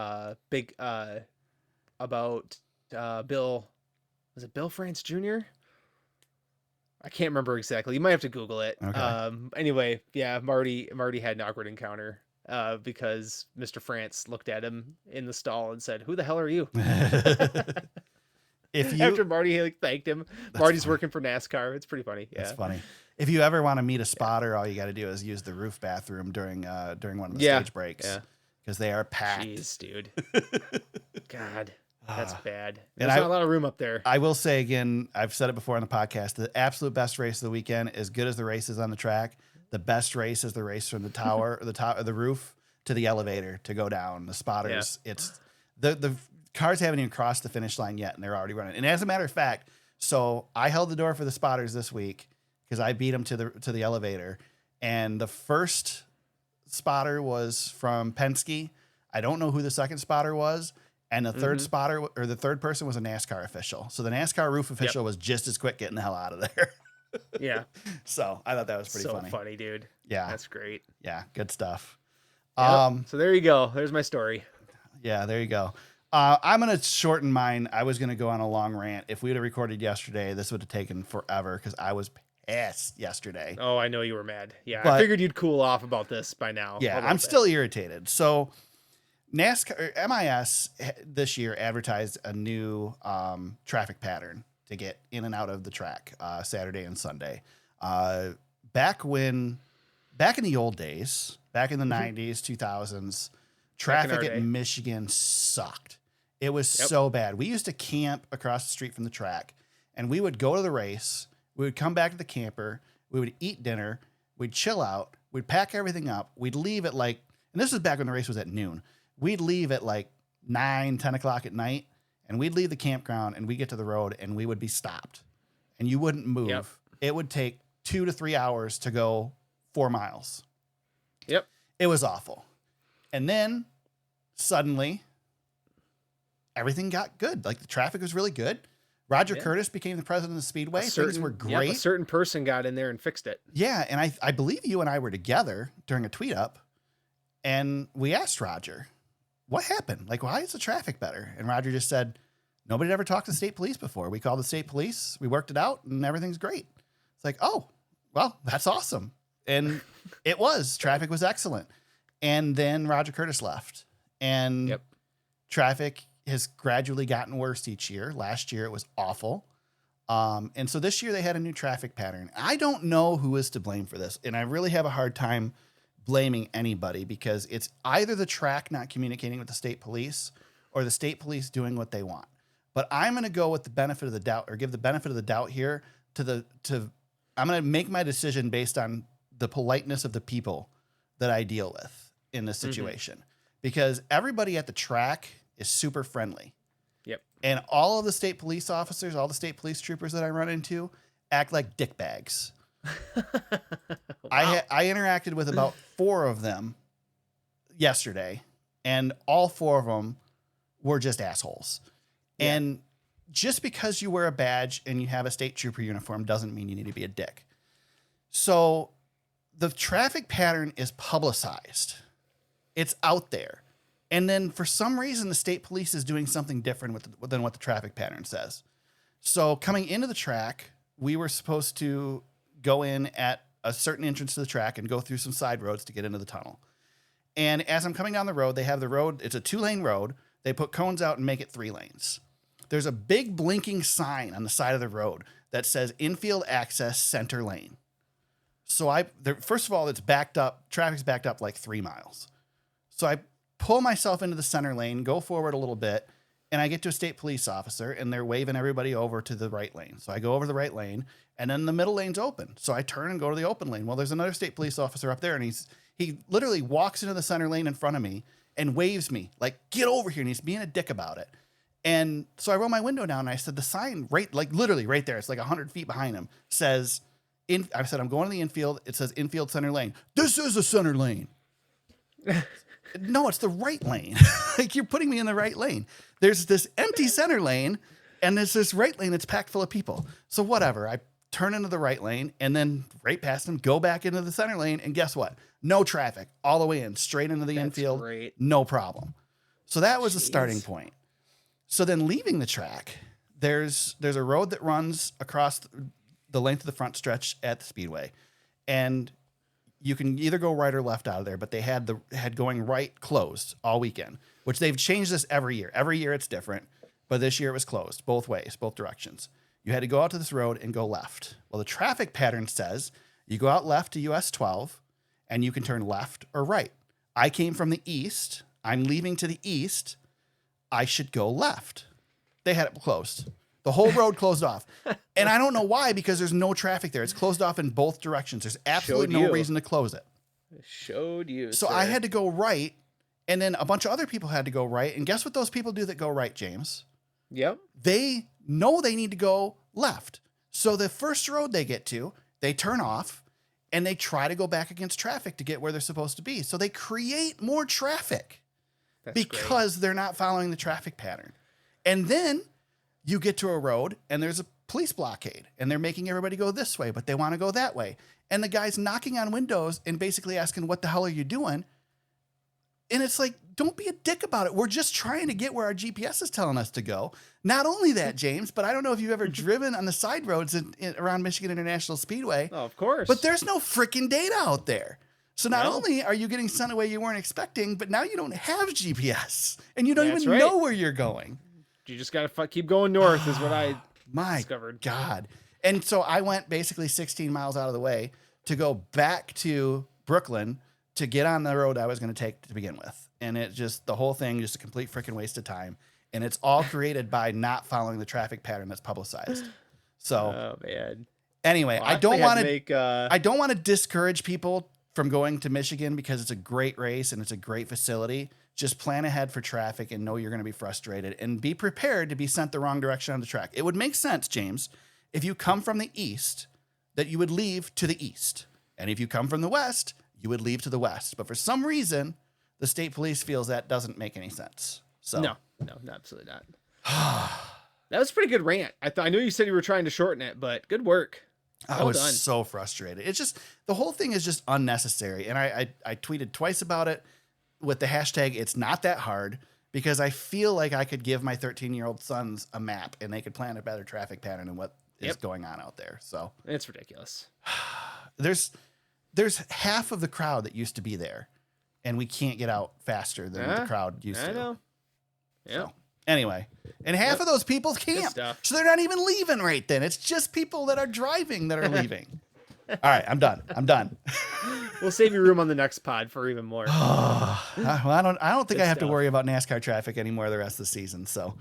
Bill. Was it Bill France Jr.? I can't remember exactly. You might have to Google it. Okay. Anyway, yeah, Marty had an awkward encounter because Mr. France looked at him in the stall and said, "Who the hell are you?" After Marty thanked him. Marty's funny. working for NASCAR. It's pretty funny. Yeah. That's funny. If you ever want to meet a spotter, all you got to do is use the roof bathroom during one of the stage breaks. Yeah. Because they are packed. Jeez, dude. God, that's bad. And There's not a lot of room up there. I will say again, I've said it before on the podcast, the absolute best race of the weekend, as good as the races on the track, the best race is the race from the tower, the roof to the elevator to go down. The spotters, it's the cars haven't even crossed the finish line yet, and they're already running. And as a matter of fact, so I held the door for the spotters this week because I beat him to the elevator. And the first spotter was from Penske. I don't know who the second spotter was. And the third spotter or the third person was a NASCAR official. So the NASCAR roof official was just as quick getting the hell out of there. Yeah. So I thought that was pretty funny. So funny, dude. Yeah. That's great. Yeah. Good stuff. Yep. So there you go. There's my story. Yeah, there you go. I'm going to shorten mine. I was going to go on a long rant. If we would have recorded yesterday, this would have taken forever because I was pissed yesterday. Oh, I know you were mad. Yeah. But, I figured you'd cool off about this by now. Yeah. I'm still irritated. So NASCAR MIS this year advertised a new traffic pattern to get in and out of the track Saturday and Sunday. Back in the old days, back in the 90s, 2000s, traffic in Michigan sucked. It was so bad. We used to camp across the street from the track, and we would go to the race. We would come back to the camper. We would eat dinner. We'd chill out. We'd pack everything up. We'd leave at and this was back when the race was at noon. We'd leave at 9, 10 o'clock at night, and we'd leave the campground, and we'd get to the road, and we would be stopped, and you wouldn't move. Yep. It would take 2 to 3 hours to go 4 miles. Yep. It was awful. And then suddenly everything got good. The traffic was really good. Roger Curtis became the president of the Speedway. Things were great. A certain person got in there and fixed it. Yeah. And I believe you and I were together during a tweet up, and we asked Roger, what happened? Why is the traffic better? And Roger just said, nobody had ever talked to the state police before. We called the state police. We worked it out, and everything's great. It's oh, well, that's awesome. And it was. Traffic was excellent. And then Roger Curtis left. And traffic has gradually gotten worse each year. Last year, it was awful. And so this year, they had a new traffic pattern. I don't know who is to blame for this. And I really have a hard time blaming anybody because it's either the track not communicating with the state police or the state police doing what they want. But I'm going to go with the benefit of the doubt, or give the benefit of the doubt here I'm going to make my decision based on the politeness of the people that I deal with in this situation, because everybody at the track is super friendly. Yep. And all of the state police officers, all the state police troopers that I run into act like dickbags. Wow. I interacted with about 4 of them yesterday, and all 4 of them were just assholes. Yeah. And just because you wear a badge and you have a state trooper uniform doesn't mean you need to be a dick. So the traffic pattern is publicized. It's out there. And then for some reason, the state police is doing something different than what the traffic pattern says. So coming into the track, we were supposed to go in at a certain entrance to the track and go through some side roads to get into the tunnel. And as I'm coming down the road, they have the road. It's a 2-lane road. They put cones out and make it 3 lanes. There's a big blinking sign on the side of the road that says infield access center lane. So first of all, it's backed up. Traffic's backed up 3 miles. So I pull myself into the center lane, go forward a little bit, and I get to a state police officer, and they're waving everybody over to the right lane. So I go over the right lane, and then the middle lane's open. So I turn and go to the open lane. Well, there's another state police officer up there, and he literally walks into the center lane in front of me and waves me, get over here, and he's being a dick about it. And so I roll my window down, and I said, the sign literally right there, it's 100 feet behind him, says, I said, I'm going to the infield. It says infield center lane. This is a center lane. No, it's the right lane. You're putting me in the right lane. There's this empty center lane, and there's this right lane that's packed full of people. So whatever. I turn into the right lane, and then right past him, go back into the center lane, and guess what? No traffic all the way in, straight into the infield. Great. No problem. So that was the starting point. So then leaving the track, there's a road that runs across the length of the front stretch at the Speedway, and you can either go right or left out of there, but they had going right closed all weekend, which they've changed this every year. Every year it's different, but this year it was closed both ways, both directions. You had to go out to this road and go left. Well, the traffic pattern says you go out left to US 12 and you can turn left or right. I came from the east. I'm leaving to the east. I should go left. They had it closed. The whole road closed off. And I don't know why, because there's no traffic there. It's closed off in both directions. There's absolutely no reason to close it. Showed you. So I had to go right, and then a bunch of other people had to go right. And guess what those people do that go right, James? Yep. They know they need to go left. So the first road they get to, they turn off and they try to go back against traffic to get where they're supposed to be. So they create more traffic because they're not following the traffic pattern. And then you get to a road and there's a police blockade and they're making everybody go this way, but they want to go that way. And the guy's knocking on windows and basically asking, what the hell are you doing? And it's like, don't be a dick about it. We're just trying to get where our GPS is telling us to go. Not only that, James, but I don't know if you've ever driven on the side roads around Michigan International Speedway. Oh, of course. But there's no freaking data out there. So not only are you getting sent away you weren't expecting, but now you don't have GPS and you don't even know where you're going. You just got to keep going north is what I discovered. God. And so I went basically 16 miles out of the way to go back to Brooklyn to get on the road I was going to take to begin with. And it just, the whole thing, just a complete freaking waste of time. And it's all created by not following the traffic pattern that's publicized. So, oh man. Anyway, Well, I don't want to to discourage people from going to Michigan because it's a great race and it's a great facility. Just plan ahead for traffic and know you're going to be frustrated and be prepared to be sent the wrong direction on the track. It would make sense, James, if you come from the east, that you would leave to the east. And if you come from the west, you would leave to the west. But for some reason, the state police feels that doesn't make any sense. So No, absolutely not. That was a pretty good rant. I know you said you were trying to shorten it, but good work. I was so frustrated. It's just, the whole thing is just unnecessary. And I tweeted twice about it with the hashtag, it's not that hard, because I feel like I could give my 13-year-old sons a map and they could plan a better traffic pattern and what is going on out there. So it's ridiculous. There's half of the crowd that used to be there and we can't get out faster than the crowd used to. I know. Yeah. So, anyway, and half of those people can't. So they're not even leaving right then. It's just people that are driving that are leaving. All right, I'm done. We'll save you room on the next pod for even more. Well, I don't think I have to worry about NASCAR traffic anymore the rest of the season. So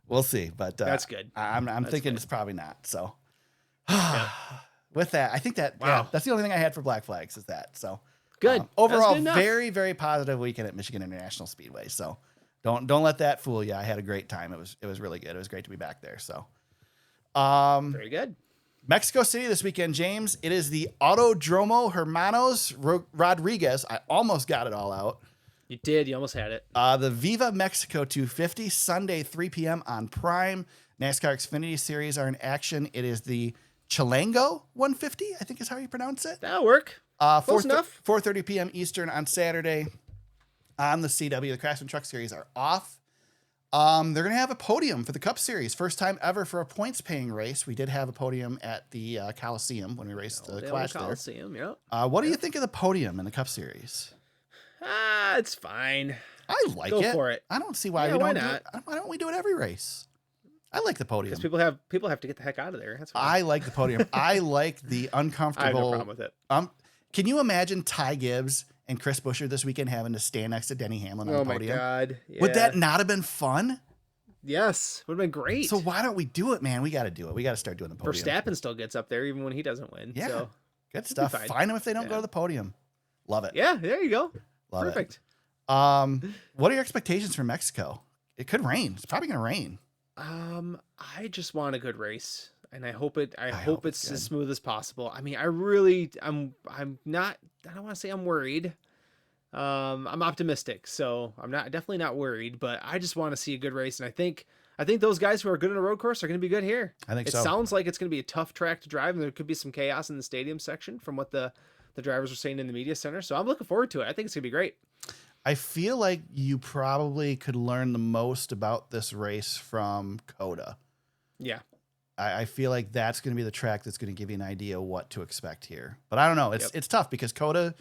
we'll see. But that's good. I'm thinking it's probably not. So with that, I think that that's the only thing I had for Black Flags is that. So good. Overall, very, very positive weekend at Michigan International Speedway. So don't let that fool you. I had a great time. It was really good. It was great to be back there. So very good. Mexico City this weekend, James. It is the Autodromo Hermanos Rodriguez. I almost got it all out. You did. You almost had it. The Viva Mexico 250, Sunday, 3 p.m. on Prime. NASCAR Xfinity Series are in action. It is the Chilango 150, I think is how you pronounce it. That'll work. Close enough. 4:30 p.m. Eastern on Saturday on the CW. The Craftsman Truck Series are off. They're going to have a podium for the Cup Series. First time ever for a points-paying race. We did have a podium at the Coliseum when we raced the Clash there. Coliseum, What do you think of the podium in the Cup Series? It's fine. I like it. Go for it. I don't see why we don't do it. Why don't we do it every race? I like the podium. Because people have to get the heck out of there. That's fine. I like the podium. I like the uncomfortable. I have no problem with it. Can you imagine Ty Gibbs and Chris Buescher this weekend having to stand next to Denny Hamlin on the podium? Oh my God. Yeah. Would that not have been fun? Yes. Would have been great. So why don't we do it, man? We got to do it. We got to start doing the podium. Verstappen still gets up there even when he doesn't win. Yeah. So. Good stuff. Find them if they don't go to the podium. Love it. Yeah. There you go. Love Perfect. it. What are your expectations for Mexico? It could rain. It's probably going to rain. I just want a good race. And I hope it's good. as smooth as possible. I mean, I'm not, I don't want to say I'm worried. I'm optimistic, so I'm definitely not worried, but I just want to see a good race. And I think those guys who are good in a road course are going to be good here. I think so. It sounds like it's going to be a tough track to drive, and there could be some chaos in the stadium section from what the drivers are saying in the media center. So I'm looking forward to it. I think it's going to be great. I feel like you probably could learn the most about this race from COTA. Yeah. I feel like that's going to be the track that's going to give you an idea what to expect here. But I don't know. It's tough because COTA's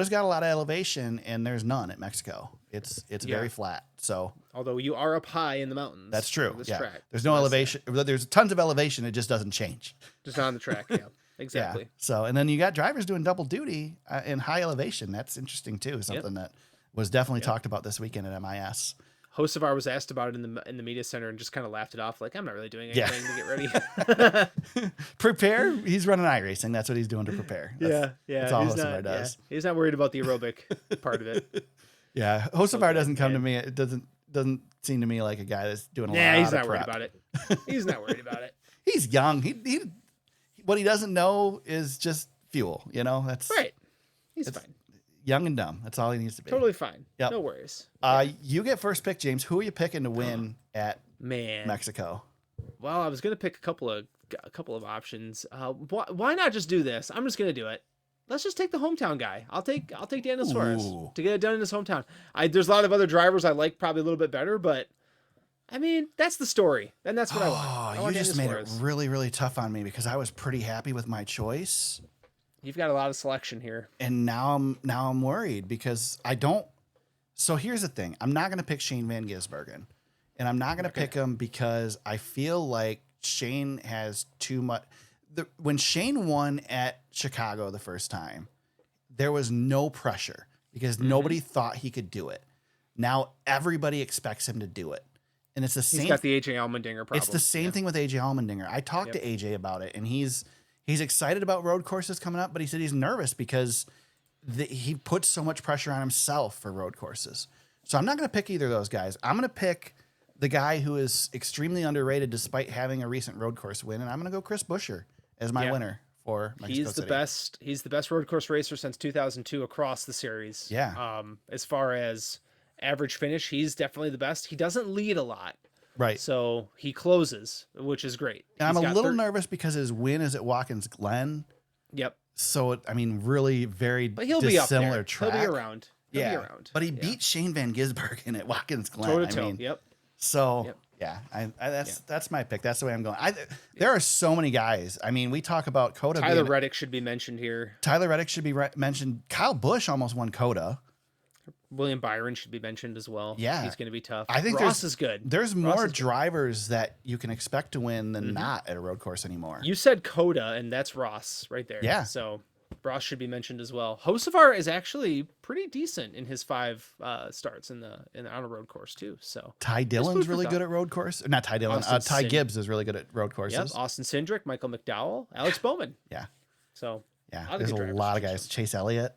got a lot of elevation and there's none at Mexico. It's very flat. So although you are up high in the mountains. That's true. This yeah. track. There's no elevation. There's tons of elevation. It just doesn't change. Just on the track. Yeah, exactly. Yeah. So, and then you got drivers doing double duty in high elevation. That's interesting too. Something that was definitely talked about this weekend at MIS. Hocevar was asked about it in the media center and just kind of laughed it off, like, I'm not really doing anything to get ready. Prepare. He's running iRacing. That's what he's doing to prepare. That's all Hocevar does. Yeah. He's not worried about the aerobic part of it. Yeah, Hocevar doesn't come to me. It doesn't seem to me like a guy that's doing a lot of prep. He's not worried about it. He's not worried about it. He's young. what he doesn't know is just fuel. That's Right. He's it's fine. young and dumb. That's all he needs to be. Totally fine. Yep. No worries. You get first pick, James. Who are you picking to win at Man. Mexico? Well, I was gonna pick a couple of options. Why not just do this? I'm just gonna do it. Let's just take the hometown guy. I'll take Daniel Suarez Ooh. to get it done in his hometown. There's a lot of other drivers I like probably a little bit better, but I mean that's the story, and that's what I want. I want You just Daniel made it Suarez. really, really tough on me because I was pretty happy with my choice, You've got a lot of selection here. and now I'm worried because I don't. So here's the thing: I'm not going to pick Shane Van Gisbergen, and I'm not going to pick him because I feel like Shane has too much. When Shane won at Chicago the first time, there was no pressure because nobody thought he could do it. Now everybody expects him to do it. And it's the same. He's got the AJ Allmendinger problem. It's the same thing with AJ Allmendinger. I talked to AJ about it, and he's excited about road courses coming up, but he said he's nervous because he puts so much pressure on himself for road courses. So I'm not going to pick either of those guys. I'm going to pick the guy who is extremely underrated despite having a recent road course win, and I'm going to go Chris Buescher as my winner for Mexico He's the City. best. He's the best road course racer since 2002 across the series. Yeah. As far as average finish, he's definitely the best. He doesn't lead a lot, Right. so he closes, which is great. And I'm He's a got little nervous because his win is at Watkins Glen. Yep. So, really very But he'll be up dissimilar there. track. He'll be around. He'll be around. But he beat Shane Van Gisbergen at Watkins Glen. Toe to toe. I mean, Yep. So Yep. yeah, that's my pick. That's the way I'm going. There are so many guys. I mean, we talk about Coda. Tyler Reddick should be mentioned here. Tyler Reddick should be mentioned. Kyle Busch almost won Coda. William Byron should be mentioned as well. Yeah. He's going to be tough. I think Ross is good. There's Ross more is good. drivers that you can expect to win than not at a road course anymore. You said Coda, and that's Ross right there. Yeah. So Ross should be mentioned as well. Hocevar is actually pretty decent in his 5 starts on a road course too. So Ty Dillon's really good at road course. Not Ty Dillon. Ty Gibbs is really good at road courses. Yep. Austin Cindric, Michael McDowell, Alex Bowman. Yeah. So Yeah. There's a lot of guys. Chase Elliott.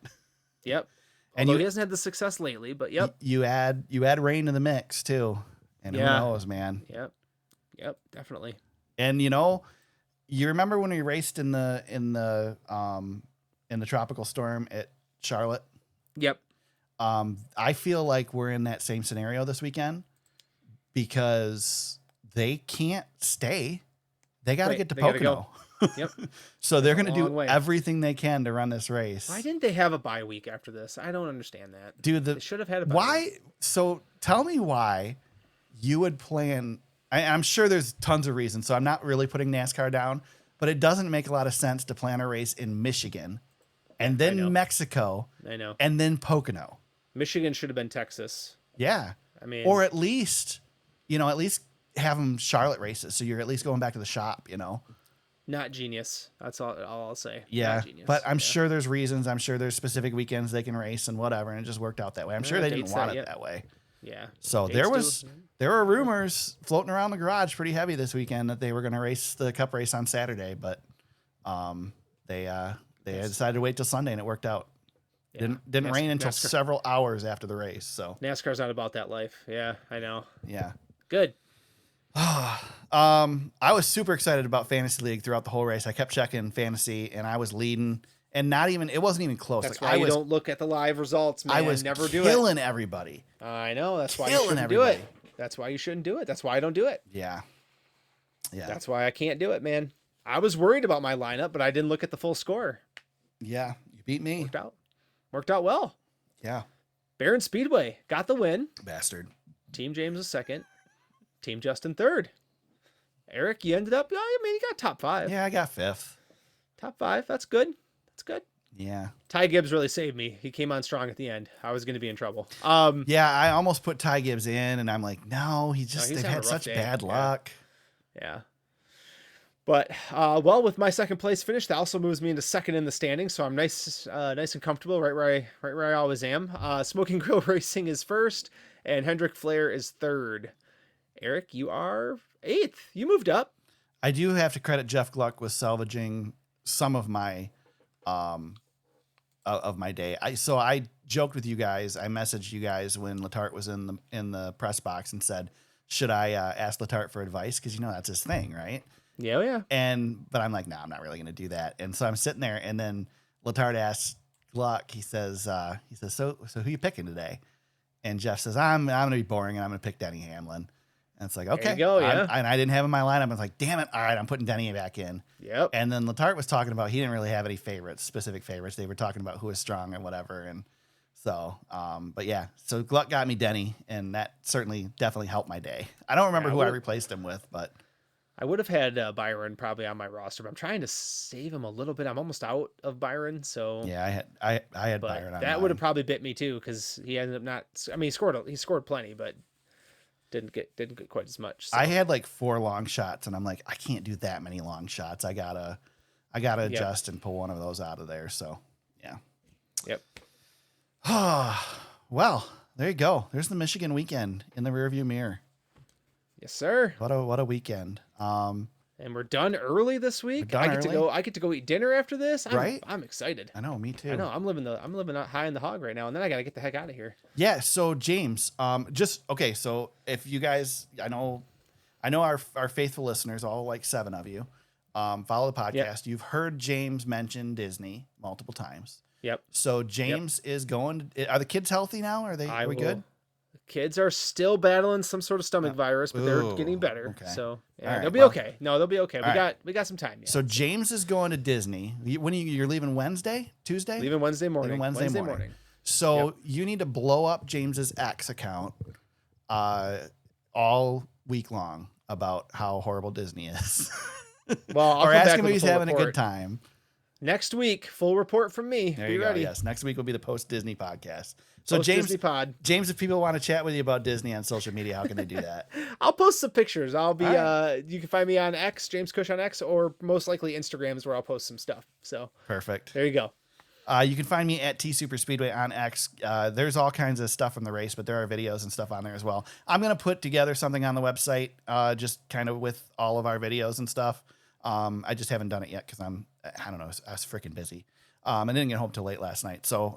Yep. And Although he hasn't had the success lately, but yep. You add Rain to the mix too. And who knows, man. Yep. Definitely. And you remember when we raced in the tropical storm at Charlotte? Yep. I feel like we're in that same scenario this weekend because they can't stay. They got to get to they gotta Pocono. go. Yep. So they're going to a long do way. everything they can to run this race. Why didn't they have a bye week after this? I don't understand that. Dude, they should have had a bye why? week. So tell me why you would plan. I'm sure there's tons of reasons. So I'm not really putting NASCAR down, but it doesn't make a lot of sense to plan a race in Michigan and I know. then Mexico I know. and then Pocono. Michigan should have been Texas. Yeah. I mean, Or at least have them Charlotte races. So you're at least going back to the shop, not genius. That's all I'll say. Yeah. Not genius. But I'm sure there's reasons. I'm sure there's specific weekends they can race and whatever. And it just worked out that way. I'm sure they didn't dates want that it yet. that way. Yeah. So Dates there were rumors floating around the garage pretty heavy this weekend that they were going to race the Cup race on Saturday, but they decided to wait till Sunday and it worked out. Yeah. Didn't rain until several hours after the race. So NASCAR's not about that life. Yeah, I know. yeah. Good. I was super excited about Fantasy League throughout the whole race. I kept checking fantasy and I was leading and it wasn't even close. That's Like, why you don't look at the live results, man. I was never do killing everybody. it. I know. That's why you killing shouldn't do everybody. it. That's why you shouldn't do it. That's why I don't do it. Yeah. Yeah. That's why I can't do it, man. I was worried about my lineup, but I didn't look at the full score. Yeah. You beat me. Worked out well. Yeah. Barron Speedway got the win. Bastard. Team James was second. Team Justin third. Eric, you ended up, you got top 5. Yeah, I got 5th. Top 5. That's good. That's good. Yeah. Ty Gibbs really saved me. He came on strong at the end. I was going to be in trouble. Yeah, I almost put Ty Gibbs in, and I'm like, no, they've having had a such rough day. bad luck. Yeah. But, with my second place finish, that also moves me into second in the standings. So I'm nice and comfortable right where I always am. Smoking Grill Racing is first, and Hendrick Flair is third. Eric, you are 8th. You moved up. I do have to credit Jeff Gluck with salvaging some of my day. I joked with you guys. I messaged you guys when Letarte was in the press box and said, should I ask Letarte for advice? Because that's his thing, right? Yeah. But I'm like, no, I'm not really going to do that. And so I'm sitting there, and then Letard asks Gluck, he says, so who you picking today? And Jeff says, I'm going to be boring, and I'm going to pick Denny Hamlin. And it's like, okay. There you go, yeah. And I didn't have in my lineup. I was like, damn it. All right, I'm putting Denny back in. Yep. And then Letard was talking about, he didn't really have any specific favorites. They were talking about who was strong and whatever. And so, but yeah, so Gluck got me Denny, and that definitely helped my day. I don't remember who I replaced him with, but I would have had Byron probably on my roster, but I'm trying to save him a little bit. I'm almost out of Byron, so yeah, I had Byron on that would have probably bit me too, because he ended up not. I mean, he scored plenty, but didn't get quite as much. So. I had like 4 long shots, and I'm like, I can't do that many long shots. I gotta adjust and pull one of those out of there. So yeah. Yep. Well, there you go. There's the Michigan weekend in the rearview mirror. Yes, sir. What a weekend. And we're done early this week. I get to go eat dinner after this. Right? I'm excited. I know, me too. I know. I'm living out high in the hog right now, and then I gotta get the heck out of here. Yeah. So James, so if you guys, I know our faithful listeners, all like 7 of you, follow the podcast. Yep. You've heard James mention Disney multiple times. Yep. So James is going. Are the kids healthy now? Are we good? The kids are still battling some sort of stomach virus, but they're getting better. Okay. So yeah, right, they'll be okay. No, they'll be okay. We got some time. Yeah. So James is going to Disney. When you're leaving Wednesday, Tuesday? Leaving Wednesday morning. Leaving Wednesday morning. So you need to blow up James's X account all week long about how horrible Disney is. Well, or ask him if he's having a good time. Next week, full report from me. There be you ready. Go. Yes, next week will be the post Disney podcast. So Disney pod. James, if people want to chat with you about Disney on social media, how can they do that? I'll post some pictures. I'll be you can find me on X, James Cush on X, or most likely Instagram is where I'll post some stuff. So perfect. There you go. You can find me at T Super Speedway on X. There's all kinds of stuff from the race, but there are videos and stuff on there as well. I'm gonna put together something on the website, just kind of with all of our videos and stuff. I just haven't done it yet because I don't know, I was freaking busy. I didn't get home till late last night. So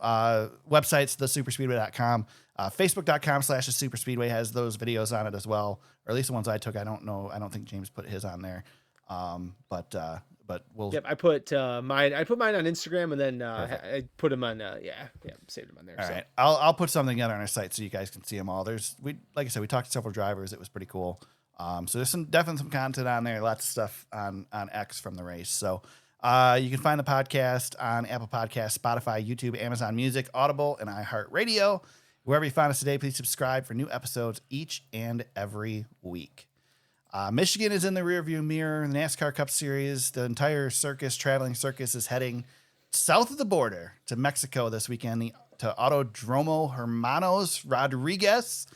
website's thesuperspeedway.com. Facebook.com/thesuperspeedway has those videos on it as well, or at least the ones I took. I don't know. I don't think James put his on there. But we'll. Yep, I put mine. I put mine on Instagram, and then I put them on. Saved them on there. All right, I'll put something together on our site so you guys can see them all. Like I said, we talked to several drivers. It was pretty cool. So there's definitely some content on there. Lots of stuff on X from the race. So. You can find the podcast on Apple Podcasts, Spotify, YouTube, Amazon Music, Audible, and iHeartRadio. Wherever you find us today, please subscribe for new episodes each and every week. Michigan is in the rearview mirror. The NASCAR Cup Series, the entire traveling circus, is heading south of the border to Mexico this weekend to Autodromo Hermanos Rodriguez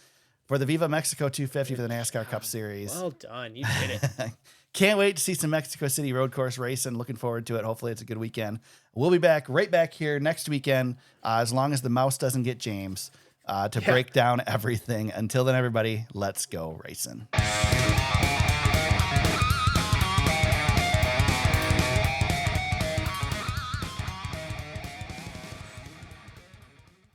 for the Viva Mexico 250 for the NASCAR Cup Series. Well done. You did it. Can't wait to see some Mexico City road course racing. Looking forward to it. Hopefully it's a good weekend. We'll be right back here next weekend, as long as the mouse doesn't get James, to break down everything. Until then, everybody, let's go racing.